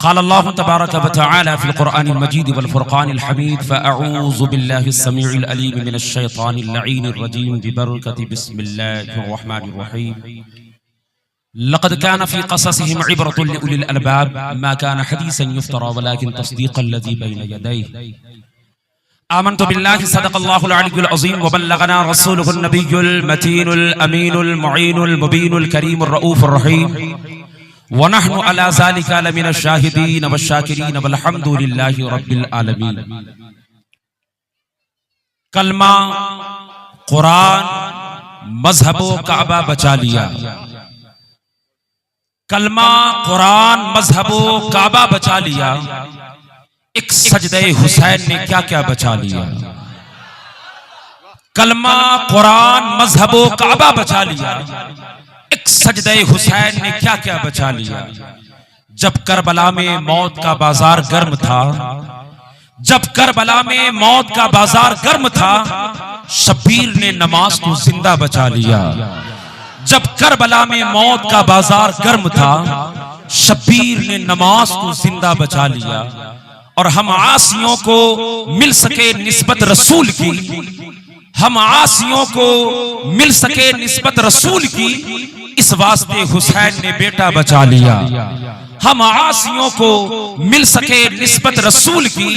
क़ाल अल्लाहु तबारक व तआला फ़िल क़ुरआनिल मजीद वल फ़ुरक़ानिल हमीद फ़अऊज़ु बिल्लाहिस समीइल अलीम मिनश शैतानिर रजीमिर रजीम बिबरकति बिस्मिल्लाहिर रहमानिर रहीम लक़द कान फ़ी क़ससिहिम इब्रतुन लिउलिल अलबाब मा कान हदीसन युफ़्तरा वलाकिन तस्दीक़ल लज़ी बैन यदैहि आमन्तु बिल्लाहि सदक़ल्लाहुल अलियुल अज़ीम व बल्लगना रसूलुहुन नबियुल मतीनुल अमीनुल मुईनुल मुबीनुल करीमुर रऊफ़ुर रहीम व नहनु अला ज़ालिका लमिनश शाहिदीन वश्शाकिरीन वल्हम्दुलिल्लाहि रब्बिल आलमीन। कलमा, कुरान, मज़हब व काबा बचा लिया। कलमा, कुरान, मज़हब व काबा बचा लिया। एक सजदे हुसैन ने क्या क्या बचा लिया। कलमा, कुरान, मज़हब व काबा बचा लिया। एक सजदे हुसैन ने क्या क्या बचा लिया। जब करबला में मौत का बाजार गर्म था, जब करबला में मौत का बाजार गर्म था, शब्बीर ने नमाज को जिंदा बचा लिया। जब करबला में मौत का बाजार गर्म था, शब्बीर ने नमाज को जिंदा बचा लिया। और हम आसियों को मिल सके निस्बत रसूल की, हम आसियों को मिल सके निस्बत रसूल की, इस वास्ते हुसैन ने बेटा बचा लिया। हम आसियों को मिल सके निस्बत रसूल की,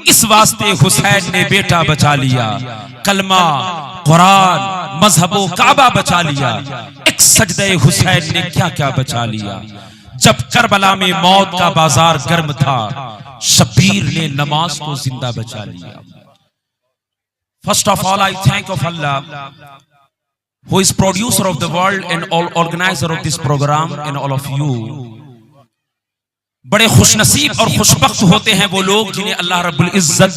इस वास्ते हुसैन ने बेटा बचा लिया। कलमा, कुरान, मज़हब व काबा बचा लिया। एक सजदे हुसैन ने क्या क्या बचा लिया। जब करबला में मौत का बाजार गर्म था, शब्बीर ने नमाज को जिंदा बचा लिया। First of all, I thank of Allah, who is producer of the world and all organizer of this program and all of you. बड़े खुशनसीब और खुशबख्त होते हैं वो लोग जिन्हें अल्लाह रब्बुल इज्जत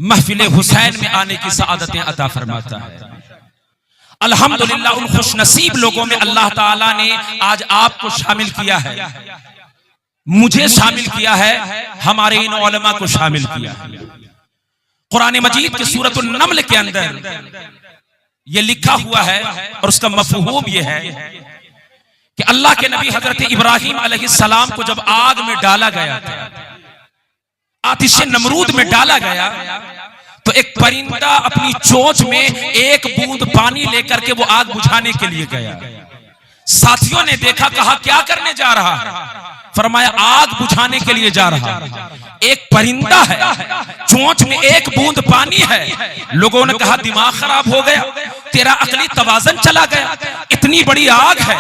महफिल हुसैन में आने की सआदतें अता फरमाता है। अल्हम्दुलिल्लाह, उन खुशनसीब लोगों में अल्लाह ताला ने आज आपको शामिल किया है, मुझे शामिल किया है, हमारे इन उलमा को शामिल किया है। कुरान मजीद के सूरत नमल के अंदर ये लिखा हुआ है और उसका मफहूम ये है कि अल्लाह के नबी हजरत इब्राहिम अलैहिस्सलाम को जब आग में डाला गया था, आतिश नमरूद में डाला गया, तो एक परिंदा अपनी चोंच में एक बूंद पानी लेकर के वो आग बुझाने के लिए गया। साथियों ने देखा, कहा क्या करने जा रहा है? फरमाया आग बुझाने के लिए जा रहा है। एक परिंदा है, चोंच में एक बूंद पानी है। लोगों ने कहा दिमाग खराब हो गया, तेरा अकली तवाज़न चला गया। इतनी बड़ी आग है,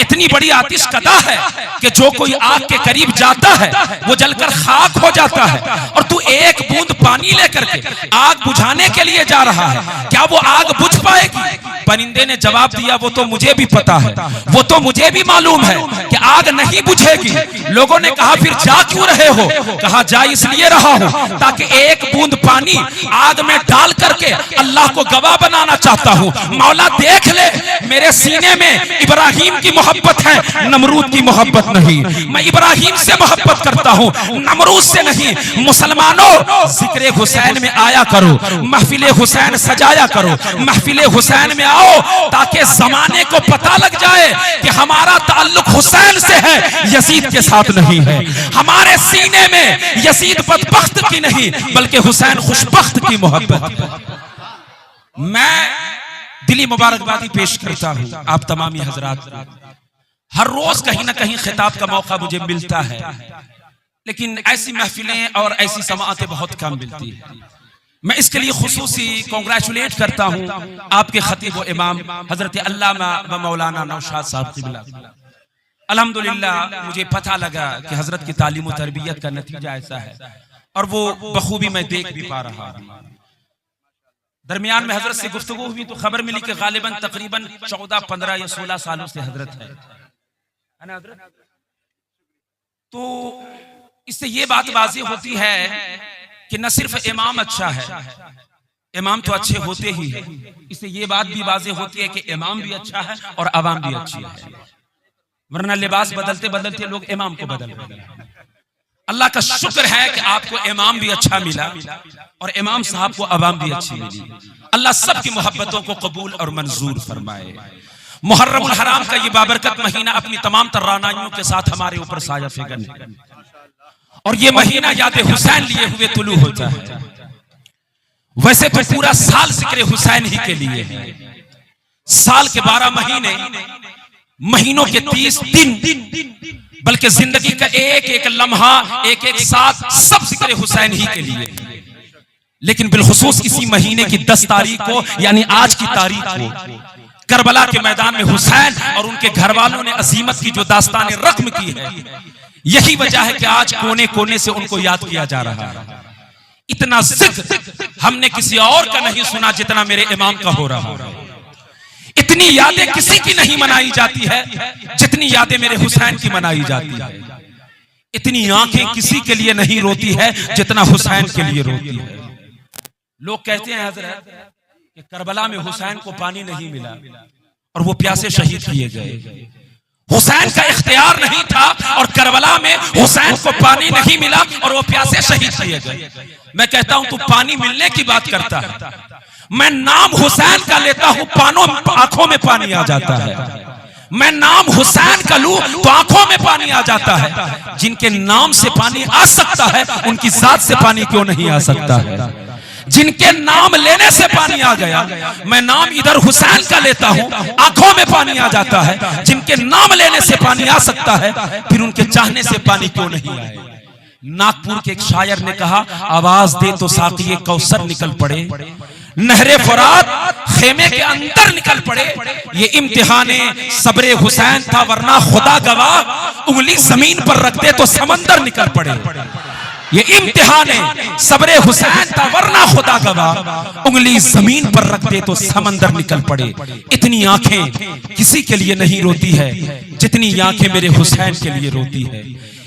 इतनी बड़ी आतिश कदा है कि जो कोई आग के करीब जाता है वो जलकर खाक हो जाता है, और तू एक बूंद पानी लेकर के आग बुझाने के लिए जा रहा है, क्या वो आग बुझ पाएगी? परिंदे ने जवाब दिया, वो तो मुझे भी पता है, वो तो मुझे भी मालूम है कि आग नहीं बुझेगी। लोगों ने कहा फिर जा क्यों रहे हो? कहा जा इसलिए रहा हूं ताकि एक बूंद पानी आग में डाल करके अल्लाह को गवाह बनाना चाहता हूं। मौला देख ले, मेरे सीने में इब्राहिम की मोहब्बत है, नमरूद की मोहब्बत नहीं। मैं इब्राहिम से मोहब्बत करता हूं, नमरूद से नहीं। मुसलमानों, जिक्र हुसैन में आया करो, महफिल हुसैन सजाया करो, महफिल हुसैन में आओ ताकि जमाने को पता लग जाए कि हमारा ताल्लुक हुसैन से है, यजीद के साथ नहीं है। हमारे सीने में यजीद बदबख्त की नहीं बल्कि हुसैन खुशबख्त की मोहब्बत। मैं दिली मुबारकबादी पेश करता हूं आप तमामी हजरात को। हर रोज कहीं ना कहीं खिताब का मौका मुझे मिलता है, लेकिन ऐसी महफिलें और ऐसी समाअतें बहुत कम मिलती है। मैं इसके लिए खुसूसी कांग्रेचुलेट करता हूं आपके खतीब व इमाम हजरत अल्लामा व मौलाना नौशाद साहब क़िबला। अल्हम्दुलिल्लाह, मुझे पता लगा कि हजरत की तालीम व तरबियत का नतीजा ऐसा है, और वो बखूबी मैं देख भी पा रहा हूं। दरमियान में हजरत से गुफ्तगू हुई तो खबर मिली कि गालिबन तकरीबन 14, 15 या 16 सालों से हजरत है ना हजरत। तो इससे ये बात वाज़ेह होती है कि न सिर्फ इमाम अच्छा है, इमाम तो अच्छे होते ही है, इससे ये बात भी वाज़ेह होती है कि इमाम भी अच्छा है और अवाम भी अच्छी है। वरना लिबास बदलते बदलते लोग इमाम को बदल रहे हैं। अल्लाह का शुक्र है कि आपको इमाम भी अच्छा मिला और इमाम साहब को अवाम भी अच्छी मिली। अल्लाह सबकी मोहब्बतों को कबूल और मंजूर फरमाए। मुहर्रमुल हराम का ये बाबरकत महीना अपनी तमाम तरानाइयों के साथ हमारे ऊपर साया फेंकने और ये महीना याद हुसैन लिए हुए तुलू होता है। वैसे तो पूरा साल जिक्र हुसैन ही के लिए है। साल के 12 महीने, महीनों के 30 दिन, बल्कि जिंदगी का एक एक लम्हा, एक एक साथ सब जिक्र हुसैन ही के लिए। लेकिन बिलखुसूस इसी महीने की 10 तारीख को, यानी आज की तारीख को, करबला के मैदान में हुसैन और उनके घर वालों ने अजीमत की जो दास्तान रक़्म की है, यही वजह है कि आज कोने कोने से उनको याद किया जा रहा है। इतना जिक्र हमने किसी और का नहीं सुना जितना मेरे इमाम का हो रहा है। इतनी यादें किसी की नहीं मनाई जाती है जितनी यादें मेरे हुसैन की मनाई जाती है। इतनी आंखें किसी के लिए नहीं रोती है जितना हुसैन के लिए रोती है। लोग कहते हैं हजरत कि करबला में हुसैन को पानी नहीं मिला और वो प्यासे शहीद किए गए। हुसैन का इख्तियार नहीं था और करबला में हुसैन को पानी नहीं मिला और वो प्यासे शहीद किए गए। मैं कहता हूं तू पानी मिलने की बात करता है, मैं नाम हुसैन का लेता हूं, आंखों में पानी आ जाता है। मैं नाम हुसैन का लूं तो आंखों में पानी आ जाता है। जिनके नाम से पानी आ सकता है उनकी जात से पानी क्यों नहीं आ सकता है? जिनके नाम लेने से पानी आ गया, मैं नाम इधर हुसैन का लेता हूं, आंखों में पानी आ जाता है। जिनके नाम लेने से पानी आ सकता है, फिर उनके चाहने से पानी क्यों नहीं आए? नागपुर के एक शायर ने कहा, आवाज दे तो साक़िए कौसर निकल पड़े, नहरे फुरात खेमे के अंदर निकल पड़े। ये इम्तिहाने सब्रे हुसैन था, वरना खुदा गवाह उंगली जमीन पर रखते तो समंदर निकल पड़े। ये इम्तिहाने सब्रे हुसैन था, वरना खुदा गवाह उंगली जमीन पर रखते तो समंदर निकल पड़े। इतनी आंखें किसी के लिए नहीं रोती है जितनी आंखें मेरे हुसैन के लिए रोती है।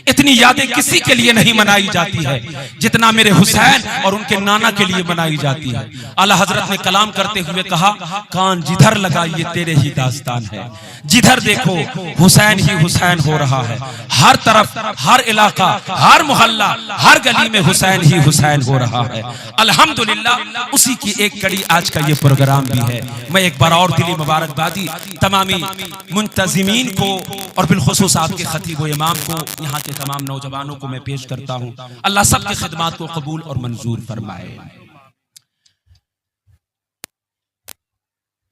इतनी यादें किसी के लिए नहीं मनाई जाती है जितना मेरे हुसैन और उनके नाना के लिए मनाई जाती है। आला हजरत ने कलाम करते हुए कहा, कान जिधर लगा ये तेरे ही दास्तान है, जिधर देखो हुसैन ही हुसैन हो रहा है। हर तरफ, हर इलाका, हर मोहल्ला, हर गली में हुसैन ही हुसैन हो रहा है। अल्हम्दुलिल्लाह उसी की एक कड़ी आज का ये प्रोग्राम भी है। मैं एक बार और दिली मुबारकबादी तमामी मुंतजिमीन को और बिलखुसूस आपके खतीब व इमाम को, यहाँ के तमाम नौजवानों को मैं पेश करता हूं। अल्लाह सबकी खिदमत को कबूल और मंजूर फरमाए।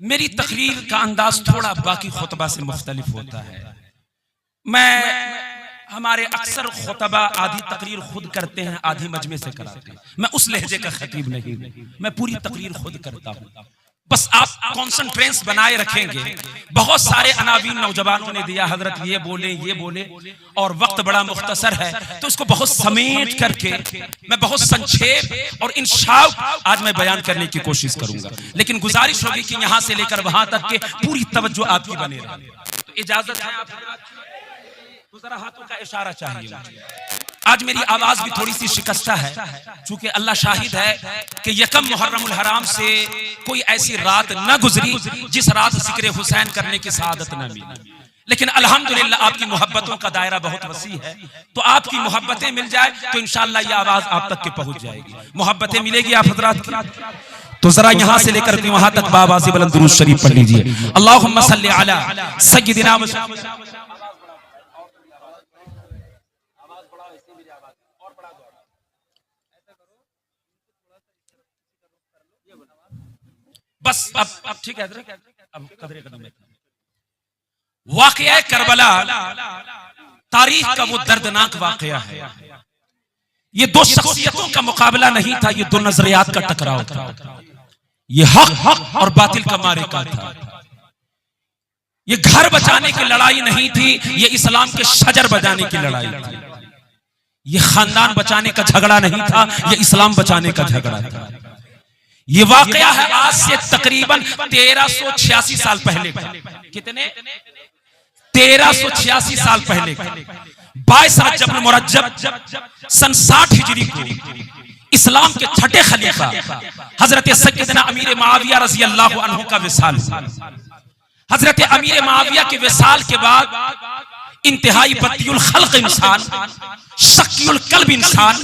मेरी तकरीर का अंदाज थोड़ा बाकी खुतबा से मुख्तलिफ होता है। हमारे अक्सर खुतबा आधी तकरीर खुद करते हैं, आधी मजमे से कराते हैं। मैं उस लहजे का खतीब नहीं, मैं पूरी तकरीर खुद करता हूं। बस आप कॉन्सेंट्रेंस बनाए रखेंगे। बहुत सारे अनावीन नौजवानों ने दिया, हजरत ये बोले और वक्त बड़ा मुख्तसर है, तो इसको बहुत समेट करके मैं बहुत संक्षेप और इंशाअल्लाह आज मैं बयान करने की कोशिश करूंगा। लेकिन गुजारिश होगी कि यहां से लेकर वहां तक के पूरी तवज्जो आपकी बने रहे। तो इजाजत है आप, तो जरा हाथों का इशारा चाहिए। आज मेरी आवाज भी थोड़ी सी शिकस्ता है, चूंकि अल्लाह शाहिद है कि यकम मुहर्रमुल हराम से कोई ऐसी रात न गुजरी जिस रात जिक्र हुसैन करने की सआदत न मिली। लेकिन अल्हम्दुलिल्लाह आपकी मोहब्बतों का दायरा बहुत वसी है, तो आपकी मोहब्बतें मिल जाए तो इंशाअल्लाह ये आवाज आप तक के पहुंच जाएगी। मोहब्बतें मिलेगी आप हजरात की, तो जरा यहां से लेकर वहां तक बाबाजी बुलंद दुरूद शरीफ पढ़ लीजिए। अल्लाहुम्मा सल्ली अला सय्यिदिना बस अब ठीक है। अब कदरे कदम वाक़या करबला तारीख का वो दर्दनाक वाक़या है। ये दो शख्सियतों का मुकाबला नहीं था, ये दो नजरियात का टकराव था। ये हक और बातिल का मारिका था। ये घर बचाने की लड़ाई नहीं थी, ये इस्लाम के शजर बचाने की लड़ाई थी। ये खानदान बचाने का झगड़ा नहीं था, ये इस्लाम बचाने का झगड़ा था। ये वाकया है आज से तकरीबन 1386 साल पहले का। कितने? 1386 साल पहले का। 22 रजब मुरज्जब सन 60 हिजरी को इस्लाम के छठे खलीफा हजरत सय्यदना अमीर मुआविया रज़ी अल्लाहु अन्हु का विसाल। हजरत अमीर मुआविया के विसाल के बाद इंतहाई बत्तियुल खल्क इंसान, शक्युल कल्ब इंसान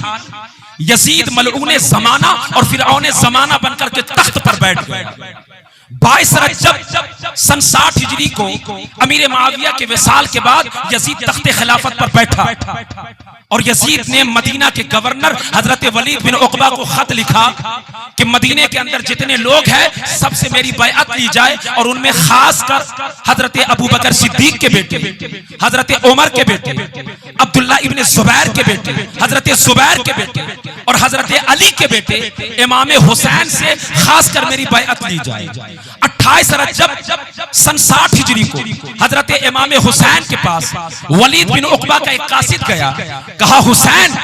यजीद मलऊने जमाना और फिरऔने जमाना बनकर के तख्त पर बैठ गया। 22 रजब सन 60 हिजरी को अमीर मुआविया के विसाल के बाद यजीद तख्ते खिलाफत पर बैठा और यजीद ने मदीना के गवर्नर हजरत वलीद बिन उकबा को खत लिखा कि मदीने के अंदर जितने लोग हैं सबसे मेरी बैअत ली जाए और उनमें खासकर हजरत अबू बकर सिद्दीक के बेटे, हजरत उमर के बेटे, अब्दुल्ला इब्ने जुबैर के बेटे, हजरत जुबैर के बेटे और हजरत अली के बेटे इमाम हुसैन से खासकर मेरी बैअत ली जाए। 28 रजब सन 60 हिजरी को हजरत इमाम हुसैन के पास वलीद बिन उकबा का एक कासिद गया, कहा हुसैन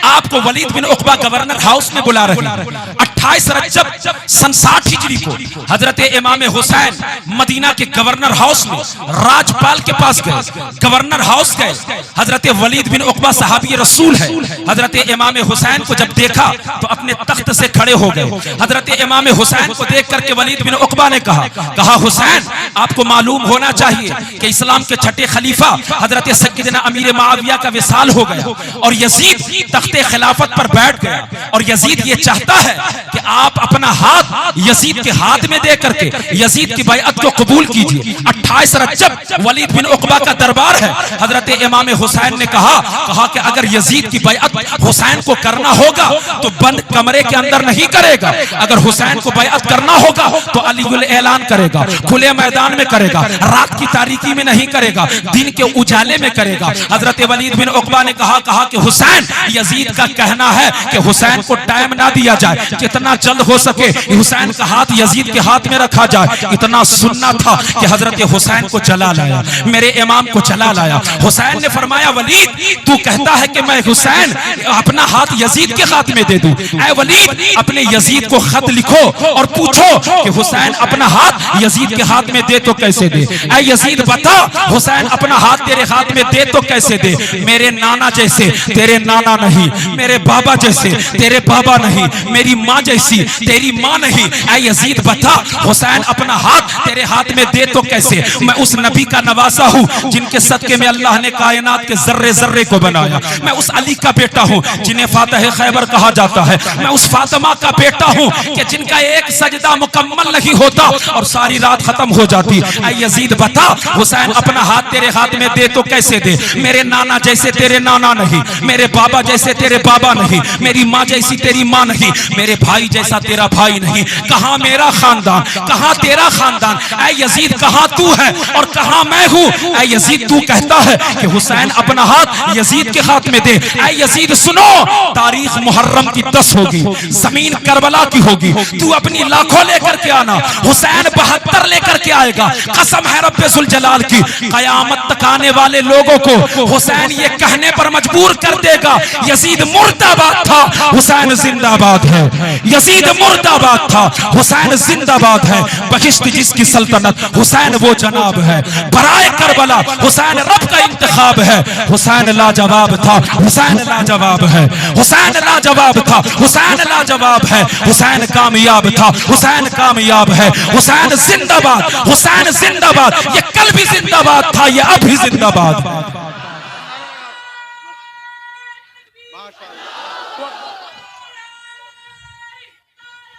आपको वलीद बिन उकबा गवर्नर हाउस में बुला रहे हैं। 28 रजब सन 60 हिजरी को हजरत इमाम हुसैन मदीना के गवर्नर हाउस में राजपाल के पास गए, गवर्नर हाउस गए। हजरत वलीद बिन उकबा सहाबी रसूल है। हजरत इमाम हुसैन को जब देखा तो अपने तख्त से खड़े हो गए। हजरत इमाम हुसैन को देख करके वलीद बिन उकबा ने कहा हुसैन आपको मालूम होना चाहिए कि इस्लाम के छठे खलीफा हजरत सय्यदना अमीर मुआविया का विसाल हो गया और यजीद तख्ते खिलाफत पर बैठ गया और यजीद ये चाहता है कि आप अपना हाथ यजीद के हाथ में दे करके यजीद की बैअत को कबूल कीजिए। 28 रजब वलीद बिन उकबा का दरबार है। हजरत इमाम हुसैन ने कहा कि अगर यजीद की बैअत हुसैन को करना होगा तो बंद कमरे के अंदर नहीं करेगा, अगर हुसैन को बैअत करना होगा तो अलीगुल ऐलान करेगा, खुले मैदान में करेगा, रात की तारीकी में नहीं करेगा, दिन के उजाले में करेगा। हजरत वलीद बिन उकबा ने कहा कि हुसैन यजीद का कहना है कि हुसैन को टाइम ना दिया जाए, जितना जल्द हो सके हुसैन का हाथ यजीद के हाथ में रखा जाए। इतना सुनना था कि हजरत हुसैन को चला लाया, मेरे इमाम को चला लाया। हुसैन ने फरमाया वलीद तू कहता है कि मैं हुसैन अपना हाथ यजीद के हाथ में दे दूं, ऐ वलीद अपने यजीद को खत लिखो और पूछो कि हुसैन अपना हाथ यजीद के हाथ में दे तो कैसे दे। ऐ यजीद बता हुसैन अपना हाथ तेरे हाथ में दे तो कैसे दे। मेरे नाना जैसे तेरे नाना नहीं, मेरे बाबा जैसे तेरे बाबा नहीं, मेरी माँ जैसी तेरी माँ नहीं। ऐ यजीद बता हुसैन अपना हाथ तेरे हाथ में दे तो कैसे। मैं उस नबी का नवासा हूँ जिनके सदके में अल्लाह ने कायनात के जर्रे जर्रे को बनाया। मैं उस अली का बेटा हूँ जिन्हें फातिह खैबर कहा जाता है। मैं उस फातिमा का बेटा हूँ कि जिनका एक सजदा मुकम्मल नहीं होता और सारी रात खत्म हो जाती। ऐ यजीद बता हुसैन अपना हाथ तेरे हाथ में दे तो कैसे दे। मेरे नाना जैसे तेरे नाना नहीं, मेरे बाबा जैसे तेरे बाबा नहीं, मेरी माँ जैसी तेरी माँ नहीं, मेरे भाई जैसा तेरा भाई नहीं। कहाँ मेरा खानदान, कहाँ तेरा खानदान। ऐ यजीद कहाँ तू है और कहाँ मैं हूँ। ऐ यजीद तू कहता है कि हुसैन अपना हाथ यजीद के हाथ में दे। ऐ यजीद सुनो तारीख मुहर्रम की 10 होगी, जमीन करबला की होगी, तू अपनी लाखों लेकर के आना, हुसैन 72 लेकर के आएगा। कसम है रब्बे जुल जलाल की, कयामत तक आने वाले लोगों को हुसैन ये कहने पर मजबूर कर देगा यजीद मुर्दाबाद था हुसैन जिंदाबाद है, यजीद मुर्दाबाद था हुसैन जिंदाबाद है। बहिश्त जिसकी सल्तनत हुसैन वो जनाब है, बराए करबला हुसैन रब का इंतखाब है। हुसैन लाजवाब था हुसैन लाजवाब है, हुसैन लाजवाब था हुसैन लाजवाब है। हुसैन कामयाब था हुसैन कामयाब है। हुसैन जिंदाबाद हुसैन जिंदाबाद। ये कल भी जिंदाबाद था, ये अब भी जिंदाबाद।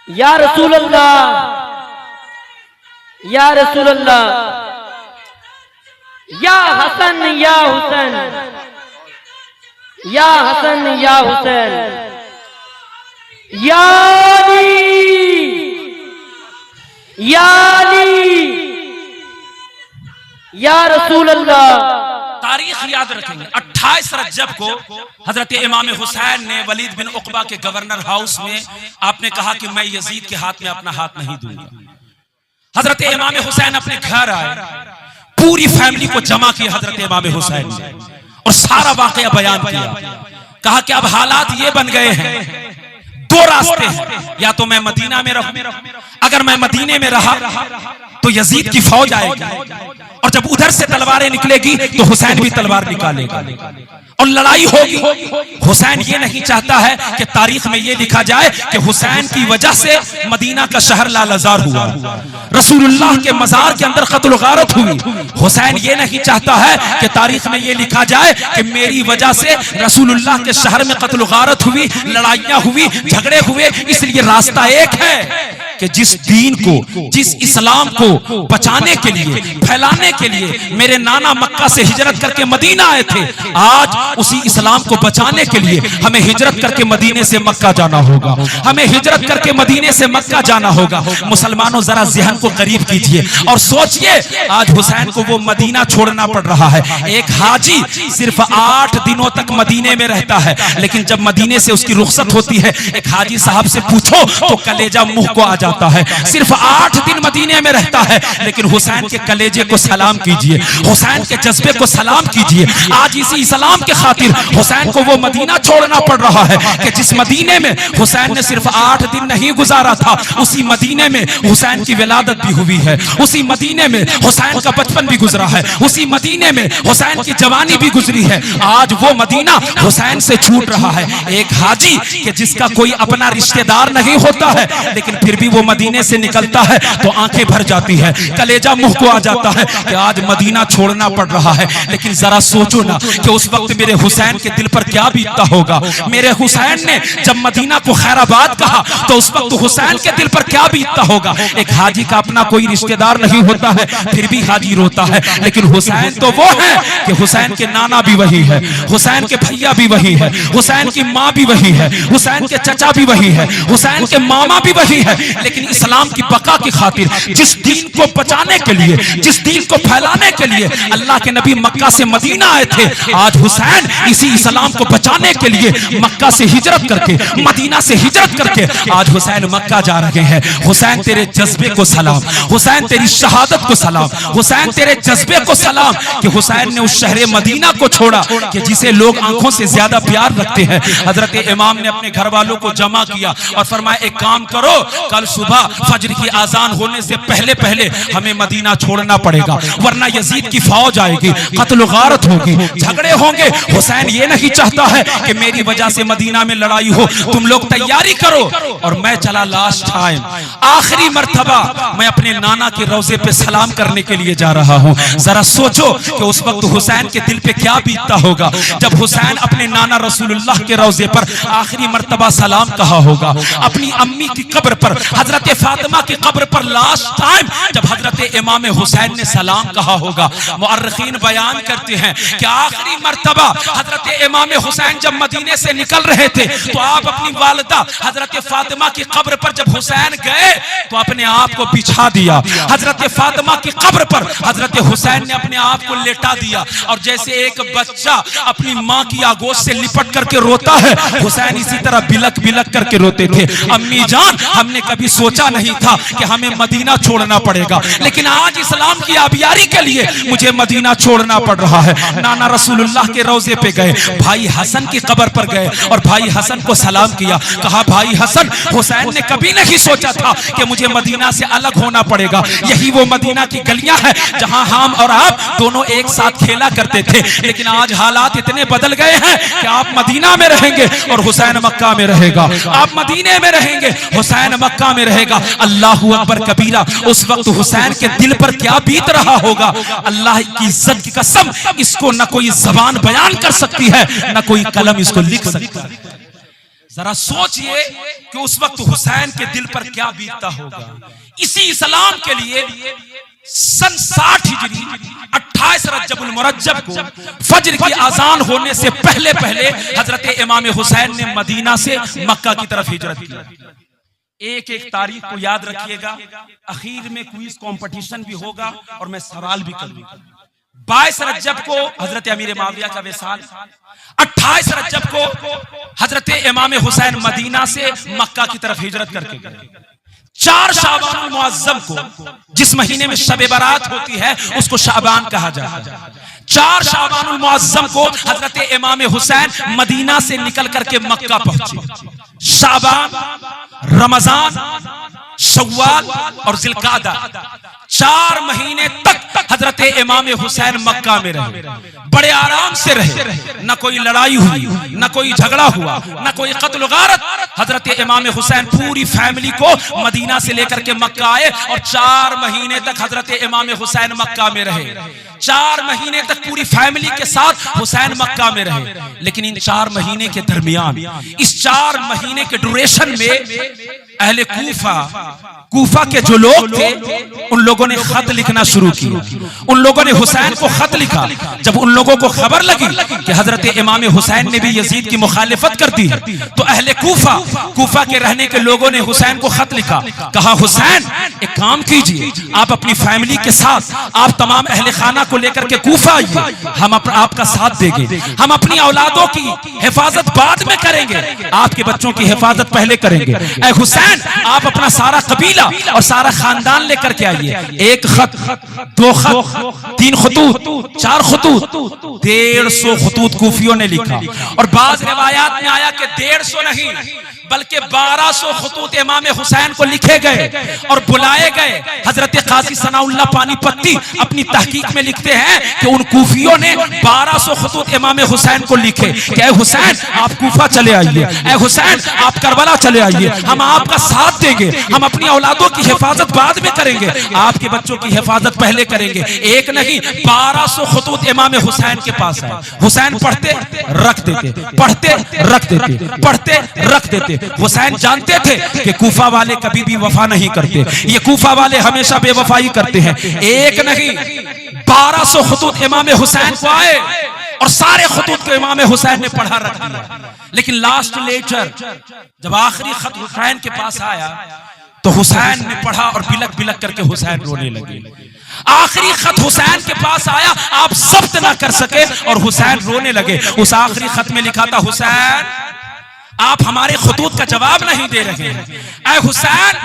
या रसूल अल्लाह या रसूल अल्लाह या हसन या हुसैन या हसन या हुसैन या अली या रसूल अल्लाह। तारीख याद रखेंगे 28 रजब को हजरत इमाम हुसैन ने वलीद बिन उकबा के गवर्नर हाउस में आपने कहा कि मैं यजीद के हाथ में अपना हाथ नहीं दूंगा। हजरत इमाम हुसैन अपने घर आए, पूरी फैमिली को जमा किया हजरत इमाम हुसैन ने और सारा वाकया बयान किया। कहा कि अब हालात ये बन गए हैं, 2 रास्ते हैं, या तो मैं मदीना में रहूं, अगर मैं मदीने में रहा तो यजीद की फौज आएगी और जब उधर से तलवारें निकलेगी तो हुसैन भी तलवार निकालेगा और लड़ाई होगी। हुसैन ये नहीं चाहता है कि तारीख में ये लिखा जाए कि हुसैन की वजह से मदीना का शहर लालजार हुआ, रसूलुल्लाह के मजार के अंदर कत्ल गारत हुई। हुसैन ये नहीं चाहता है कि तारीख में ये लिखा जाए कि मेरी वजह से रसूलुल्लाह के शहर में कत्ल गारत हुई, लड़ाइयां हुई, झगड़े हुए। इसलिए रास्ता एक है कि जिस दीन को, जिस इस्लाम को बचाने के लिए, फैलाने के लिए मेरे नाना मक्का से हिजरत करके मदीना आए थे, आज उसी इस्लाम को बचाने के लिए हमें हिजरत करके मदीने से मक्का जाना होगा, हमें हिजरत करके मदीने से मक्का जाना होगा। मुसलमानों जरा ज़हन को करीब कीजिए और सोचिए, आज हुसैन को वो मदीना छोड़ना पड़ रहा है। एक हाजी सिर्फ 8 दिनों तक मदीने में रहता है, लेकिन जब मदीने से उसकी रुखसत होती है, एक हाजी साहब से पूछो तो कलेजा मुंह को आ जाता है। सिर्फ 8 दिन मदीने में रहता है, लेकिन हुसैन के कलेजे को सलाम कीजिए, हुसैन के जज्बे को सलाम कीजिए। आज इसी इस्लाम के खातिर हुसैन को वो मदीना छोड़ना पड़ रहा है कि जिस मदीने में हुसैन ने सिर्फ 8 दिन नहीं गुजारा था, उसी मदीने में हुसैन की विलादत भी हुई है, उसी मदीने में हुसैन का बचपन भी गुजरा है, उसी मदीने में हुसैन की जवानी भी गुजरी है। आज वो मदीना हुसैन से छूट रहा है। एक हाजी कि जिसका कोई अपना रिश्तेदार नहीं होता है, लेकिन फिर भी वो मदीने से निकलता है तो आंखें भर जाती है, कलेजा मुंह को आ जाता है कि आज मदीना छोड़ना पड़ रहा है। लेकिन जरा सोचो ना कि उस वक्त मेरे हुसैन के दिल पर क्या बीतता होगा। मेरे हुसैन ने जब मदीना को खैराबाद कहा तो उस वक्त हुसैन के दिल पर क्या बीतता होगा। एक हाजी का अपना कोई रिश्तेदार नहीं होता है, फिर भी हाजी रोता है। लेकिन हुसैन तो वो है कि हुसैन के नाना भी वही है, हुसैन के भैया भी वही है, हुसैन की माँ भी वही है, हुसैन के चचा भी वही है, हुसैन के मामा भी वही है। लेकिन इस्लाम की बका की खातिर, जिस दीन को बचाने के लिए, जिस दीन को फैलाने के लिए अल्लाह के नबी मक्का से मदीना आए थे, आज हुसैन इसी इस्लाम को बचाने के लिए मक्का से हिजरत करके, मदीना से हिजरत करके आज हुसैन मक्का जा रहे हैं। हुसैन तेरे जज्बे को सलाम, हुसैन तेरी शहादत को सलाम, हुसैन तेरे जज्बे को सलाम कि हुसैन ने उस शहर मदीना को छोड़ा कि जिसे लोग आंखों से ज्यादा प्यार रखते हैं। हजरत इमाम ने अपने घर वालों को जमा किया और फरमाया, एक काम करो, कल सुबह फजर की आजान होने से पहले पहले हमें मदीना छोड़ना पड़ेगा, वरना यजीद की फौज आएगी, कत्ल गारत होगी, झगड़े होंगे। हुसैन ये नहीं चाहता है कि मेरी वजह से मदीना में लड़ाई हो, तुम लोग तैयारी करो। और मैं चला लास्ट टाइम, आखिरी मर्तबा मैं अपने नाना के रोजे पे सलाम करने के लिए जा रहा हूँ। जरा सोचो कि उस वक्त हुसैन के दिल पे क्या बीतता होगा जब हुसैन अपने नाना रसूलुल्लाह के रोजे पर आखिरी मर्तबा सलाम कहा होगा। अपनी अम्मी की कब्र पर, हजरत फातिमा की कब्र पर लास्ट टाइम जब हजरत इमाम हुसैन ने सलाम कहा होगा। मुअर्रिखीन बयान करते हैं कि आखिरी मर्तबा हजरत इमाम हुसैन जब मदीने से निकल रहे थे तो आप अपनी वालिदा हजरत फातिमा की कब्र पर जब हुसैन गए तो अपने आप को बिछा दिया। हजरत फातिमा की कब्र पर हजरत हुसैन ने अपने आप को लेटा दिया और जैसे एक बच्चा अपनी माँ की आगोश से लिपट करके रोता है, हुसैन इसी तरह बिलक बिलक करके रोते थे। अम्मी जान, हमने कभी सोचा नहीं था कि हमें मदीना छोड़ना पड़ेगा, लेकिन आज इस्लाम की आबियारी के लिए मुझे मदीना छोड़ना पड़ रहा है। नाना रसूलुल्लाह के रोजे पे गए, भाई हसन की कब्र पर गए और भाई हसन को सलाम किया। कहा, भाई हसन, हुसैन ने कभी नहीं सोचा था कि मुझे मदीना से अलग होना पड़ेगा। यही वो मदीना की गलियां हैं जहां हम और आप दोनों एक साथ खेला करते थे, लेकिन आज हालात इतने बदल गए हैं कि आप मदीना में रहेंगे और हुसैन मक्का में रहेगा, आप मदीने में रहेंगे, हुसैन मक्का में रहेगा। अल्लाहू अकबर कबीरा। उस वक्त हुसैन के दिल पर क्या बीत रहा होगा, अल्लाह की इज्जत की कसम, इसको न कोई जबान बयान कर सकती है, न कोई कलम इसको लिख सकता है। जरा सोचिए कि उस वक्त हुसैन के दिल पर क्या बीतता होगा। इसी इस्लाम के लिए सन 60 हिजरी 28 रजबुल मुरज्जब को फजर की आजान होने से पहले पहले हजरत इमाम हुसैन ने मदीना से मक्का की तरफ हिजरत की। एक एक तारीख को याद रखिएगा। आखिर में क्विज कंपटीशन भी होगा और मैं सवाल भी करूंगा। 22 रजब को हजरत अमीर माविया का विसाल, 28 रजब को हजरत इमाम हुसैन मदीना से मक्का की तरफ हिजरत करके गए। 4 शाबानुल मुअज्जम को, जिस महीने में शब बारात होती है, उसको शाबान कहा जाता है। 4 शाबानुल मुअज्जम को हजरत इमाम हुसैन मदीना से निकल करके मक्का पहुंचे। शाबान, रमजान, शव्वाल और जिलकादा, 4 महीने तक हजरत इमाम हुसैन मक्का में रहे, बड़े आराम से रहे। न कोई लड़ाई हुई, न कोई झगड़ा हुआ, न कोई कत्ल गारत। हजरत इमाम हुसैन पूरी फैमिली को मदीना से लेकर के मक्का आए और 4 महीने तक हजरत इमाम हुसैन मक्का में रहे। 4 महीने तक पूरी फैमिली के साथ हुसैन मक्का में रहे। लेकिन इन 4 महीने के दरमियान, इस 4 महीने के ड्यूरेशन में अहले कूफा, कूफा के जो लोग थे उन लोगों ने खत लिखना शुरू किया। उन लोगों ने हुसैन को खत लिखा। जब उन लोगों को खबर लगी कि हजरत इमाम हुसैन ने भी यजीद की मुखालिफत कर दी है, तो अहले कूफा के रहने के लोगों ने हुसैन को खत लिखा। कहा हुसैन एक काम कीजिए, आप अपनी फैमिली के साथ, आप तमाम अहले खाना को लेकर के कूफा आइए, हम आपका साथ देंगे। हम अपनी औलादों की हिफाजत बाद में करेंगे, आपके बच्चों की हिफाजत पहले करेंगे। ऐ हुसैन, आप अपना सारा कबीला और सारा खानदान लेकर के आइए। एक खत, दो खत, 3 खतूत, 4 खतूत, 150 खतूत कूफियों ने लिखा। और बाज रिवायात में आया कि 150 नहीं बल्कि 1200 खतूत इमाम हुसैन को लिखे गए और बुलाए गए। हजरत काजी सनाउल्लाह पानीपत्ती अपनी तहकीक में लिखते हैं कि उन कूफियों ने 1200 खतूत इमाम हुसैन को लिखे कि ऐ हुसैन आप कूफा चले आइए, ऐ हुसैन आप करबला चले आइए, हम आपका साथ देंगे, हम अपनी औलादों की हिफाजत बाद में करेंगे, आपके बच्चों की हिफाजत पहले करेंगे। एक नहीं 1200 खतूत इमाम हुसैन के पास है। हुसैन पढ़ते रख देते, पढ़ते रख देते, पढ़ते रख देते। हुसैन जानते थे कि कूफा वाले कभी भी वफा नहीं करते, ये कूफा वाले हमेशा बेवफाई करते हैं। एक नहीं 1200 खतूत इमाम हुसैन को आए और सारे खतूत को इमाम हुसैन ने पढ़ा रख दिया। लेकिन लास्ट लेटर जब आखिरी खत हुसैन के पास आया तो हुसैन ने पढ़ा और बिलक बिलक करके हुसैन रोने लगे। आखिरी खत हुसैन के पास आया, आप जब्त ना कर सके और हुसैन रोने लगे। उस आखिरी खत में लिखा था हुसैन आप हमारे खतूत का जवाब नहीं दे रहे हैं, ऐ हुसैन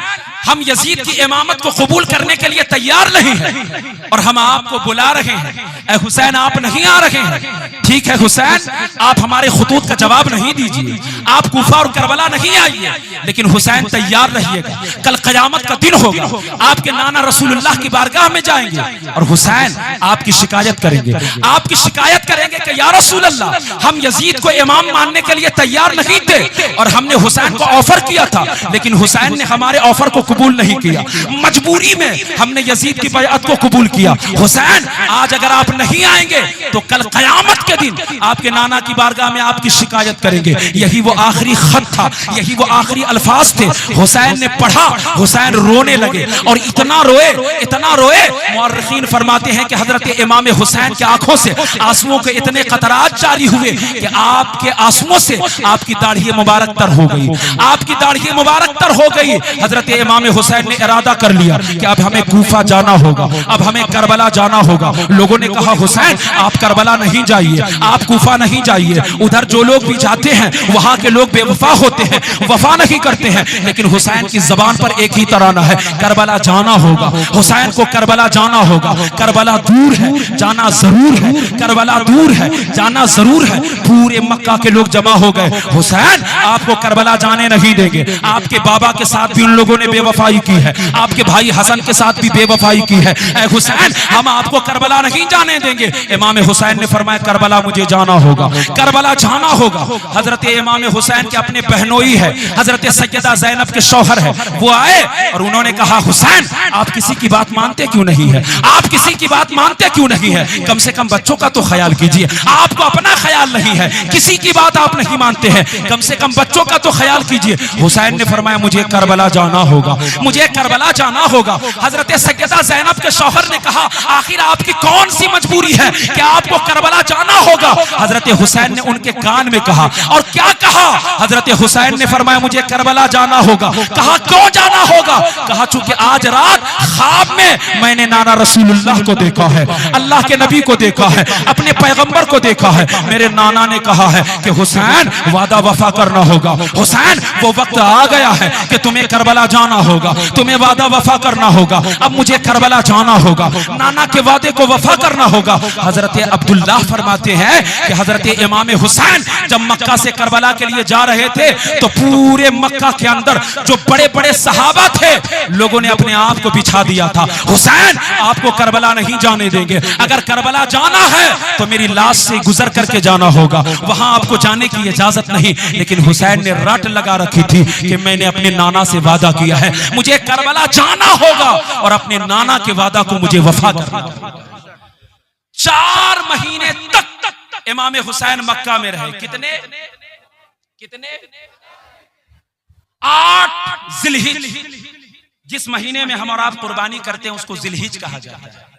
हम यजीद की इमामत को कबूल करने के लिए तैयार नहीं हैं और हम आपको बुला रहे हैं, ऐ हुसैन आप नहीं आ रहे हैं। ठीक है हुसैन, आप हमारे खतूत का जवाब नहीं दीजिए, आप कूफा और करबला नहीं आइए, लेकिन हुसैन तैयार रहिएगा, कल क़यामत का दिन होगा, आपके नाना रसूलुल्लाह की बारगाह में जाएंगे और हुसैन आपकी शिकायत करेंगे, आपकी शिकायत करेंगे कि या रसूलल्लाह हम यजीद को इमाम मानने के लिए तैयार नहीं थे और हमने हुसैन को ऑफर किया था, लेकिन हुसैन ने हमारे ऑफर को कबूल नहीं किया, मजबूरी में हमने यजीद की बैअत को कबूल किया। हुसैन आज अगर आप नहीं आएंगे तो कल क़यामत के दिन आपके नाना की बारगाह में आपकी शिकायत करेंगे। यही वो आखिरी खत था, यही वो आखिरी अल्फाज थे। हुसैन ने पढ़ा, हुसैन रोने लगे और इतना रोए मुअर्रिखीन फरमाते हैं कि हजरत इमाम हुसैन की आंखों से आंसुओं के इतने कतरात जारी हुए कि आपके आंसुओं से आपकी दाढ़ी मुबारक तर हो गई, आपकी दाढ़ी मुबारक तर हो गई। हजरत इमाम हुसैन ने इरादा कर लिया कि अब हमें कूफा जाना होगा, अब हमें करबला जाना होगा। लोगों ने कहा हुसैन आप करबला नहीं जाइए, आप कूफा नहीं जाइए, उधर जो लोग भी जाते हैं वहां के लोग बेवफा होते हैं, वफा नहीं करते हैं। लेकिन हुसैन की जबान पर एक ही तराना है, करबला जाना होगा, हुसैन को करबला जाना होगा। करबला दूर है, जाना जरूर है, करबला दूर है, जाना जरूर है। पूरे मक्का के लोग जमा हो गए, हुसैन आपको करबला जाने नहीं देंगे। आपके बाबा के साथ भी उन लोगों ने बेवफाई की है, आपके भाई हसन के साथ भी बेवफाई की है। ऐ हुसैन हम आपको करबला नहीं जाने देंगे। इमाम हुसैन ने फरमाया करबला मुझे जाना होगा, करबला जाना होगा। हजरत इमाम हुसैन के अपने बहनोई है, हजरत सैयदा ज़ैनब के शौहर है, वो आए और उन्होंने कहा हुसैन आप किसी की बात मानते क्यों नहीं है, आप किसी की बात मानते क्यों नहीं है, कम से कम बच्चों का तो ख्याल कीजिए, आपको अपना ख्याल नहीं है, किसी की बात आप नहीं मानते हैं, कम से कम बच्चों का तो ख्याल कीजिए। हुसैन ने फरमाया मुझे करबला जाना होगा, मुझे करबला जाना होगा। हजरत सैयदा ज़ैनब के शौहर ने कहा आखिर आपकी कौन सी मजबूरी है कि आपको करबला जाना होगा। हजरत हुसैन ने उनके कान में कहा और क्या कहा, हजरत हुसैन ने फरमाया मुझे करबला जाना होगा। कहा क्यों जाना होगा, कहा चूंकि आज रात ख्वाब में मैंने नाना रसूलुल्लाह को देखा है, अल्लाह के नबी को देखा है, अपने पैगंबर को देखा है। मेरे नाना ने कहा है कि हुसैन वादा वफा करना होगा, हुसैन वो वक्त आ गया है कि तुम्हें करबला जाना होगा, तुम्हें वादा वफा करना होगा, अब मुझे करबला जाना होगा, नाना के वादे को वफा करना होगा। हजरत अब्दुल्लाह फरमाते हैं कि हजरत इमाम हुसैन जब मक्का से करबला के लिए जा रहे थे तो पूरे मक्का के अंदर जो बड़े बड़े सहाबा थे लोगों ने अपने आप को बिछा दिया था, हुसैन आपको करबला नहीं जाने देंगे, अगर करबला जाना है तो मेरी लाश से गुजर करके जाना होगा, वहां आपको जाने की इजाजत नहीं। लेकिन हुसैन ने रट लगा रखी थी कि मैंने अपने नाना से वादा किया है, मुझे करबला जाना होगा और अपने नाना के वादा को मुझे वफा करना होगा। 4 महीने तक इमाम हुसैन मक्का में रहे। कितने 8 जिलहिज जिस महीने में हम और आप कुर्बानी करते हैं उसको जिलहिज कहा जाता है।